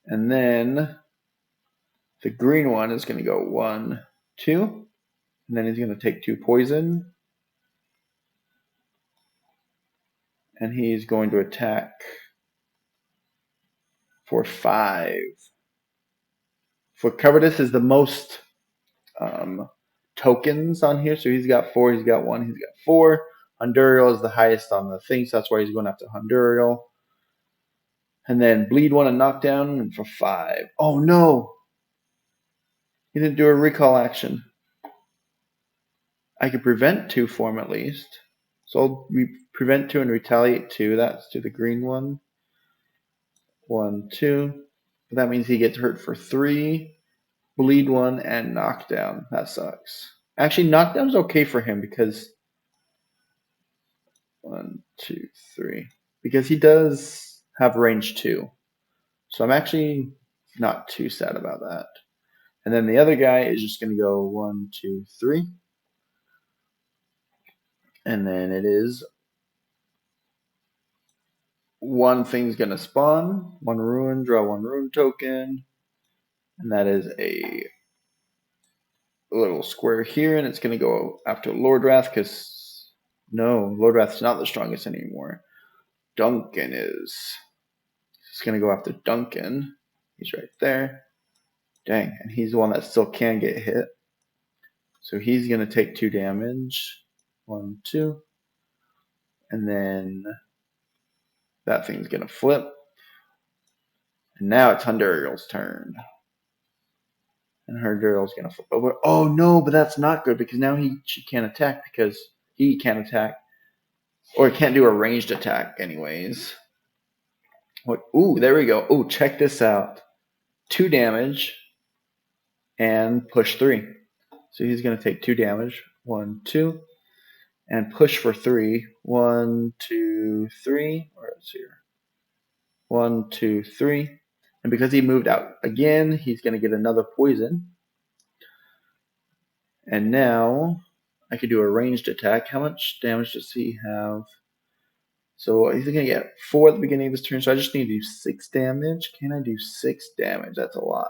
And then the green one is going to go 1, 2, and then he's going to take 2 poison. And he's going to attack for 5. For Covetous is the most tokens on here. So he's got 4, he's got 1, he's got 4. Handuriel is the highest on the thing, so that's why he's going after Handuriel. And then bleed 1 and knockdown for 5. Oh no! He didn't do a recall action. I could prevent 2 for him at least. So I'll prevent 2 and retaliate 2. That's to the green one. 1, 2. But that means he gets hurt for 3. Bleed 1 and knockdown. That sucks. Actually, knockdown's okay for him because 1, 2, 3. Because he does have range 2. So I'm actually not too sad about that. And then the other guy is just going to go 1, 2, 3. And then it is 1 thing's going to spawn. 1 ruin, draw 1 ruin token. And that is a little square here. And it's going to go after Lordwrath because no, Lordwrath's not the strongest anymore. Duncan is. It's going to go after Duncan. He's right there. Dang, and he's the one that still can get hit. So he's going to take 2 damage. 1, 2. And then that thing's going to flip. And now it's Handuriel's turn. And Handuriel's going to flip over. Oh no, but that's not good because now she can't attack because he can't attack. Or he can't do a ranged attack anyways. What? Ooh, there we go. Ooh, check this out. 2 damage and push 3. So he's going to take 2 damage. 1, 2. And push for 3. 1, 2, 3. Where is here? 1, 2, 3. And because he moved out again, he's going to get another poison. And now I could do a ranged attack. How much damage does he have? So he's going to get 4 at the beginning of his turn. So I just need to do 6 damage. Can I do 6 damage? That's a lot.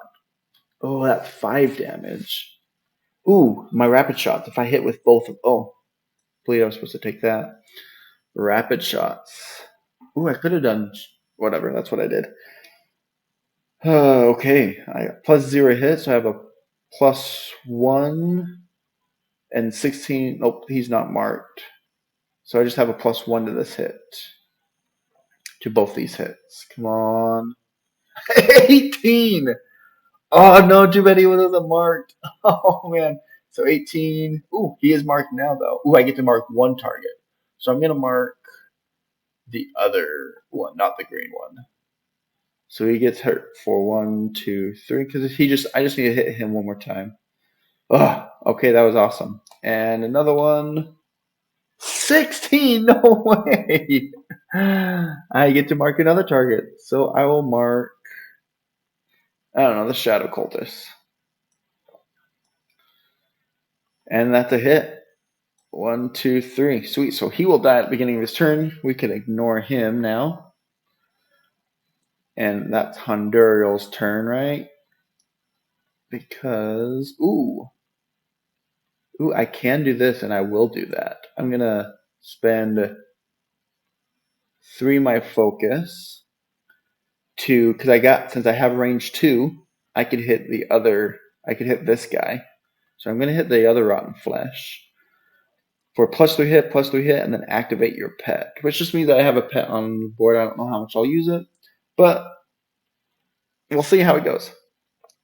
Oh, that's 5 damage. Ooh, my rapid shots. If I hit with both of... Oh, I believe I was supposed to take that. Rapid shots. Ooh, I could have done... Whatever, that's what I did. Okay, I got +0 hit, so I have a +1 and 16. Nope, he's not marked. So I just have a +1 to this hit. To both these hits. Come on. 18! Oh, no, too bad he wasn't marked. Oh, man. So 18. Ooh, he is marked now, though. Ooh, I get to mark 1 target. So I'm going to mark the other one, not the green one. So he gets hurt for 1, 2, 3. Because I just need to hit him 1 more time. Oh, okay, that was awesome. And another one. 16! No way! I get to mark another target. So I will mark, I don't know, the Shadow Cultist. And that's a hit. 1, 2, 3. Sweet. So he will die at the beginning of his turn. We can ignore him now. And that's Handuriel's turn, right? Because, ooh, I can do this, and I will do that. I'm going to spend 3 my focus to, because since I have range 2, I could hit this guy. So I'm going to hit the other Rotten Flesh for +3 hit, and then activate your pet, which just means that I have a pet on the board. I don't know how much I'll use it, but we'll see how it goes.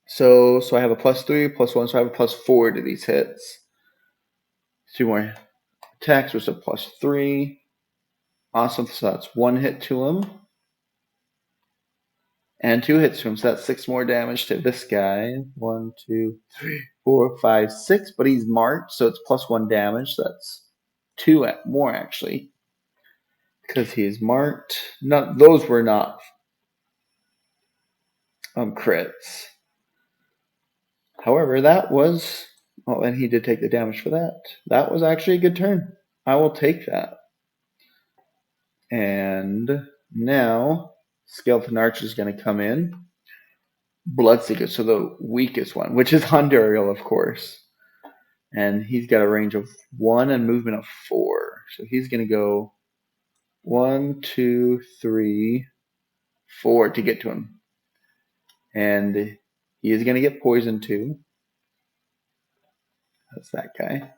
So I have a +3, +1, so I have a +4 to these hits. 2 more attacks, which is a +3. Awesome, so that's 1 hit to him. And 2 hits to him, so that's 6 more damage to this guy. 1, 2, 3, 4, 5, 6, but he's marked, so it's +1 damage. So that's 2 more, actually, because he's marked. Those were not crits. However, that was... Oh, and he did take the damage for that. That was actually a good turn. I will take that. And now, Skeleton Archer is going to come in. Bloodseeker, so the weakest one, which is Handuriel, of course. And he's got a range of 1 and movement of 4. So he's going to go 1, 2, 3, 4 to get to him. And he is going to get poisoned too. That's that guy.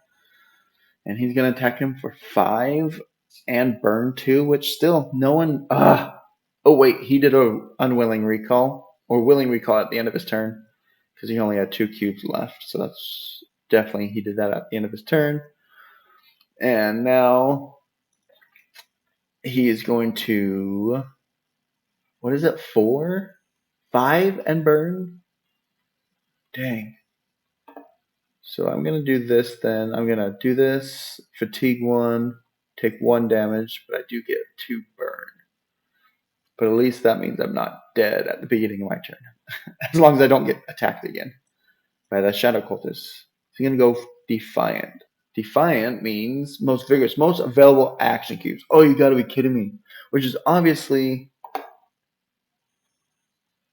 And he's going to attack him for 5 and burn 2, which still no one... Oh, wait, he did a unwilling recall, or willing recall at the end of his turn, because he only had 2 cubes left. So that's definitely, he did that at the end of his turn. And now he is going to... What is it, 4? 5 and burn? Dang. So I'm going to do this then. I'm going to do this, fatigue 1, take 1 damage, but I do get 2 burn. But at least that means I'm not dead at the beginning of my turn. As long as I don't get attacked again by the Shadow Cultist. So I'm going to go Defiant. Defiant means most vigorous, most available action cubes. Oh, you got to be kidding me. Which is obviously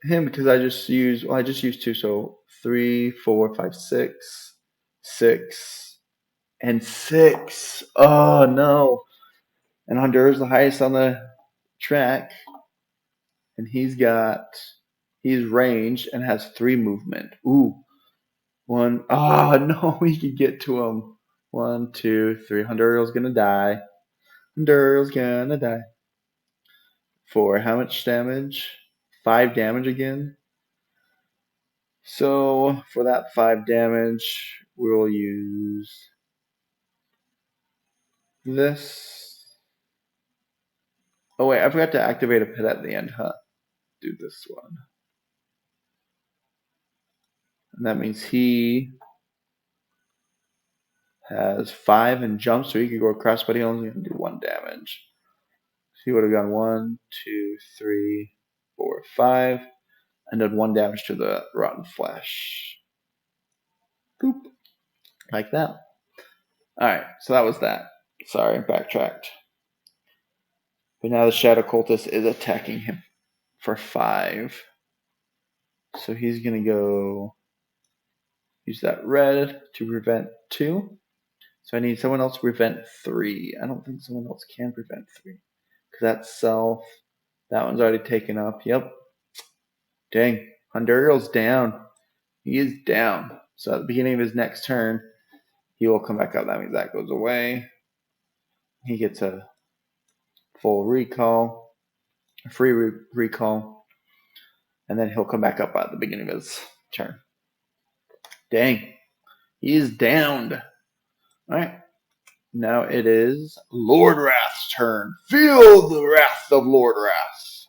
him, because I just used 2, so 3, 4, 5, 6, 6, and 6. Oh, no. And Honduras is the highest on the track. And he's ranged and has 3 movement. Ooh. 1. Oh, no, we could get to him. 1, 2, 3. Handuriel's gonna die. Handuriel's gonna die. 4. How much damage? 5 damage again. So for that 5 damage, we'll use this. Oh wait, I forgot to activate a pit at the end, huh? Do this one. And that means he has 5 and jump, so he could go across, but he only can do 1 damage. So he would have gone 1, 2, 3, 4, 5, and done 1 damage to the rotten flesh. Boop. Like that. Alright, so that was that. Sorry, backtracked. But now the Shadow Cultist is attacking him for 5. So he's going to go use that red to prevent 2. So I need someone else to prevent 3. I don't think someone else can prevent 3. Because that's self. That one's already taken up. Yep. Dang. Handuriel's down. He is down. So at the beginning of his next turn, he will come back up. That means that goes away. He gets a full recall. A free recall. And then he'll come back up at the beginning of his turn. Dang. He is downed. Alright. Now it is Lordwrath's turn. Feel the wrath of Lordwrath.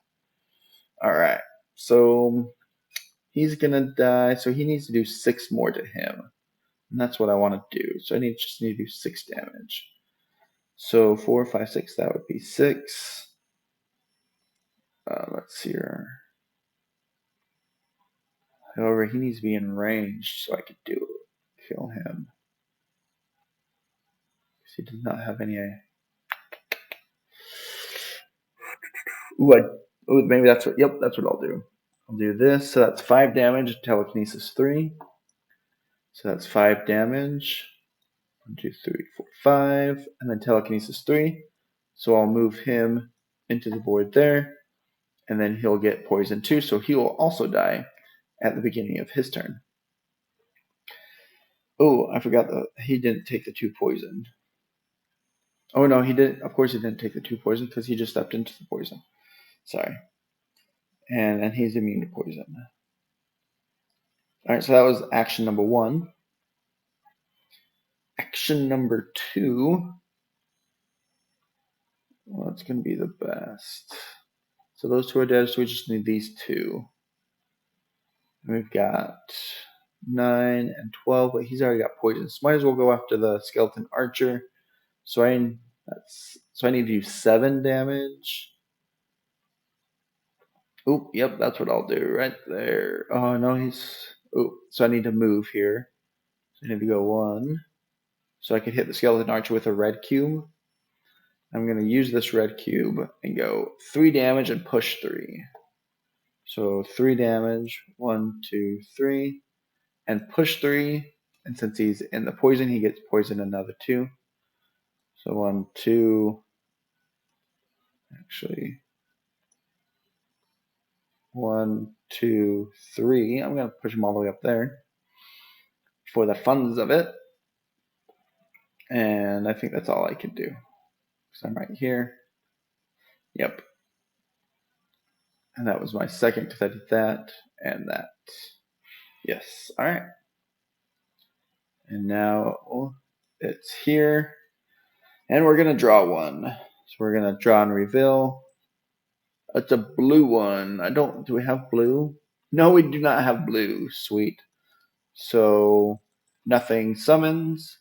Alright. So he's gonna die. So he needs to do 6 more to him. And that's what I want to do. So I just need to do 6 damage. So 4, 5, 6, that would be 6. Let's see here. However, he needs to be in range so I could kill him. He does not have any. Maybe that's what. Yep, that's what I'll do. I'll do this. So that's 5 damage. Telekinesis 3. So that's 5 damage. 1, 2, 3, 4, 5, and then telekinesis 3. So I'll move him into the void there, and then he'll get poison too. So he will also die at the beginning of his turn. Oh, I forgot that he didn't take the 2 poison. Oh no, he didn't. Of course, he didn't take the 2 poison because he just stepped into the poison. Sorry. And he's immune to poison. All right, so that was action number 1. Action number 2. Well, it's going to be the best. So those 2 are dead, so we just need these 2. We've got 9 and 12, but he's already got poison. So might as well go after the skeleton archer. So I need to do 7 damage. Oh, yep, that's what I'll do right there. Oh no, so I need to move here. So I need to go 1. So I could hit the skeleton archer with a red cube. I'm going to use this red cube and go 3 damage and push 3. So 3 damage, 1, 2, 3, and push 3. And since he's in the poison, he gets poison another 2. So 1, 2, actually 1, 2, 3. I'm going to push him all the way up there for the funds of it. And I think that's all I can do. So I'm right here. Yep. And that was my second because I did that and that. Yes. All right. And now it's here. And we're going to draw 1. So we're going to draw and reveal. It's a blue one. Do we have blue? No, we do not have blue. Sweet. So nothing summons.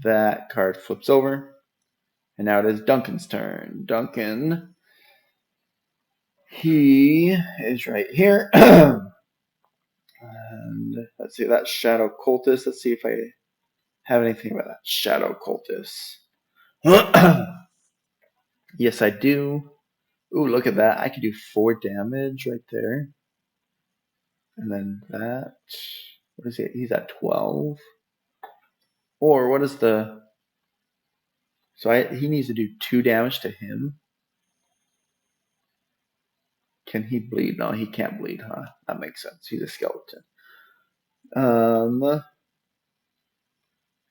That card flips over. And now it is Duncan's turn. Duncan, he is right here. And let's see, that Shadow Cultist. Let's see if I have anything about that Shadow Cultist. Yes, I do. Ooh, look at that. I can do 4 damage right there. And then that. What is he? He's at 12. Or what is the... So he needs to do 2 damage to him. Can he bleed? No, he can't bleed, huh? That makes sense. He's a skeleton.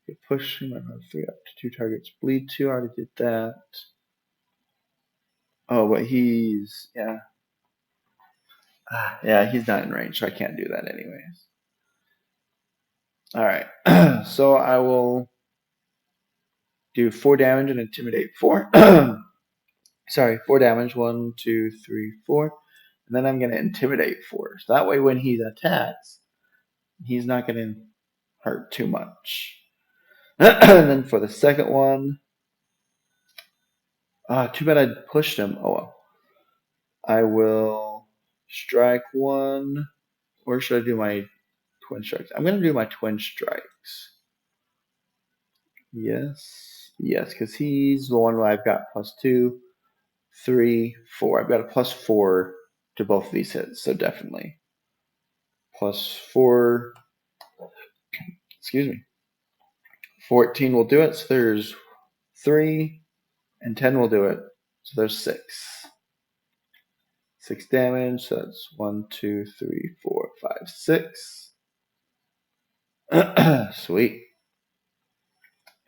You push him another 3 up to 2 targets. Bleed 2, I already did that. Oh, but he's... Yeah. Yeah, he's not in range, so I can't do that anyways. Alright. So I will do 4 damage and intimidate 4. Sorry, 4 damage. 1, 2, 3, 4. And then I'm going to intimidate 4. So that way when he attacks, he's not going to hurt too much. And then for the second one, too bad I pushed him. Oh well. I will strike 1. Or should I do my twin strikes? I'm going to do my twin strikes. Yes. Yes, because he's the one where I've got +2, 3, 4. I've got a +4 to both of these hits, so definitely. +4. Excuse me. 14 will do it, so there's 3, and 10 will do it, so there's 6. 6 damage, so that's 1, 2, 3, 4, 5, 6. Sweet.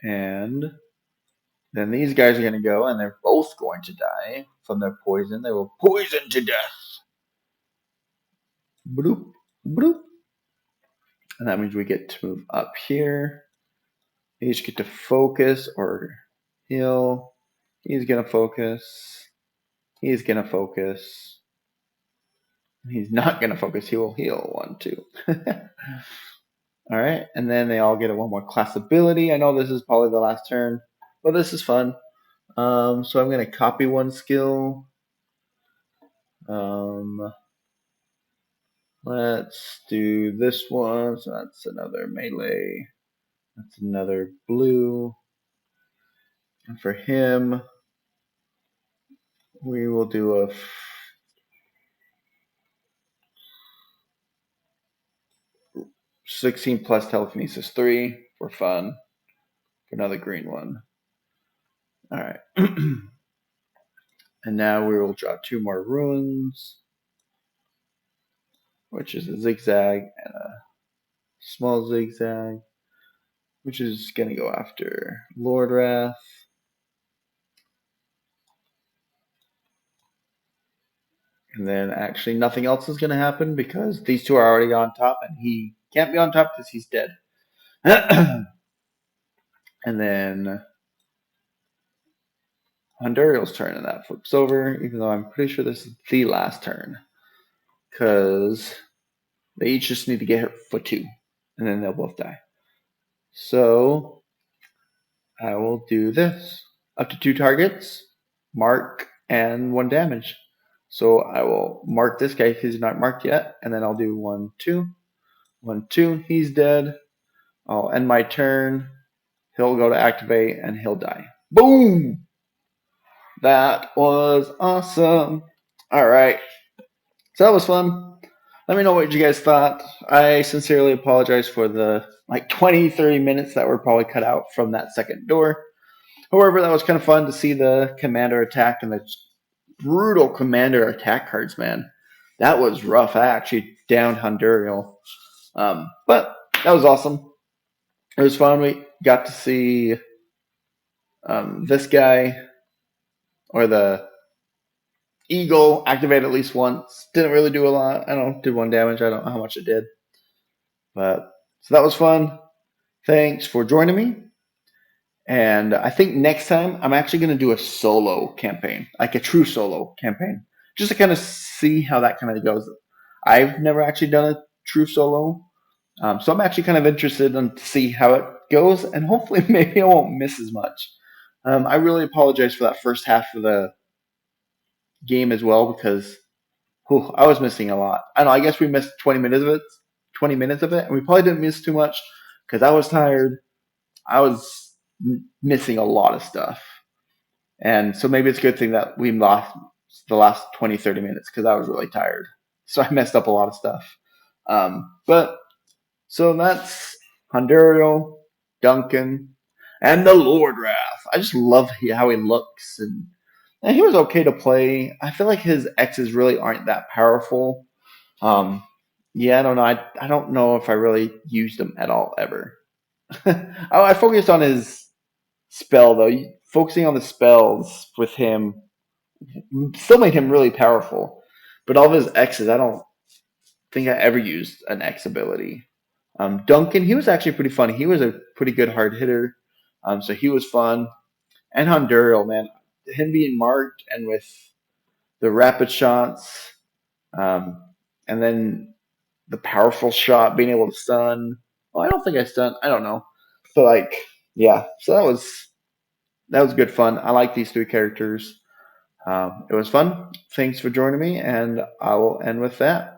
And then these guys are going to go, and they're both going to die from their poison. They will poison to death. Bloop, bloop. And that means we get to move up here. They each get to focus or heal. He's going to focus. He's going to focus. He's not going to focus. He will heal 1, 2. All right. And then they all get a 1 more class ability. I know this is probably the last turn, but this is fun. So I'm going to copy 1 skill. Let's do this one. So that's another melee. That's another blue. And for him, we will do a 16 plus telekinesis 3 for fun. Another green one. All right. And now we will draw 2 more runes, which is a zigzag and a small zigzag, which is going to go after Lordwrath. And then actually nothing else is going to happen because these 2 are already on top and he can't be on top because he's dead. And then Handuriel's turn, and that flips over, even though I'm pretty sure this is the last turn. Because they each just need to get hit for 2, and then they'll both die. So I will do this. Up to 2 targets, mark, and 1 damage. So I will mark this guy because he's not marked yet, and then I'll do 1, 2. 1, 2, he's dead. I'll end my turn. He'll go to activate, and he'll die. Boom! That was awesome. All right. So that was fun. Let me know what you guys thought. I sincerely apologize for the 20, 30 minutes that were probably cut out from that second door. However, that was kind of fun to see the commander attack and the brutal commander attack cards, man. That was rough. I actually downed Handuriel. But that was awesome. It was fun. We got to see this guy, or the Eagle, activate at least once. Didn't really do a lot. I don't know, did 1 damage. I don't know how much it did. But so that was fun. Thanks for joining me. And I think next time I'm actually going to do a solo campaign, like a true solo campaign, just to kind of see how that kind of goes. I've never actually done a true solo. So I'm actually kind of interested in to see how it goes, and hopefully maybe I won't miss as much. I really apologize for that first half of the game as well, because I was missing a lot. I don't know, I guess we missed 20 minutes of it, and we probably didn't miss too much because I was tired. I was missing a lot of stuff. And so maybe it's a good thing that we lost the last 20, 30 minutes because I was really tired. So I messed up a lot of stuff. But so that's Handuriel, Duncan, and the Lordwrath. I just love how he looks, and he was okay to play. I feel like his X's really aren't that powerful. Yeah, I don't know. I don't know if I really used him at all ever. I focused on his spell though. Focusing on the spells with him still made him really powerful. But all of his X's, I don't think I ever used an X ability. Duncan, he was actually pretty fun. He was a pretty good hard hitter. So he was fun. And Handuriel, man, him being marked and with the rapid shots, and then the powerful shot, being able to stun. Well, I don't think I stunned. I don't know. But yeah. So that was good fun. I like these 3 characters. It was fun. Thanks for joining me, and I will end with that.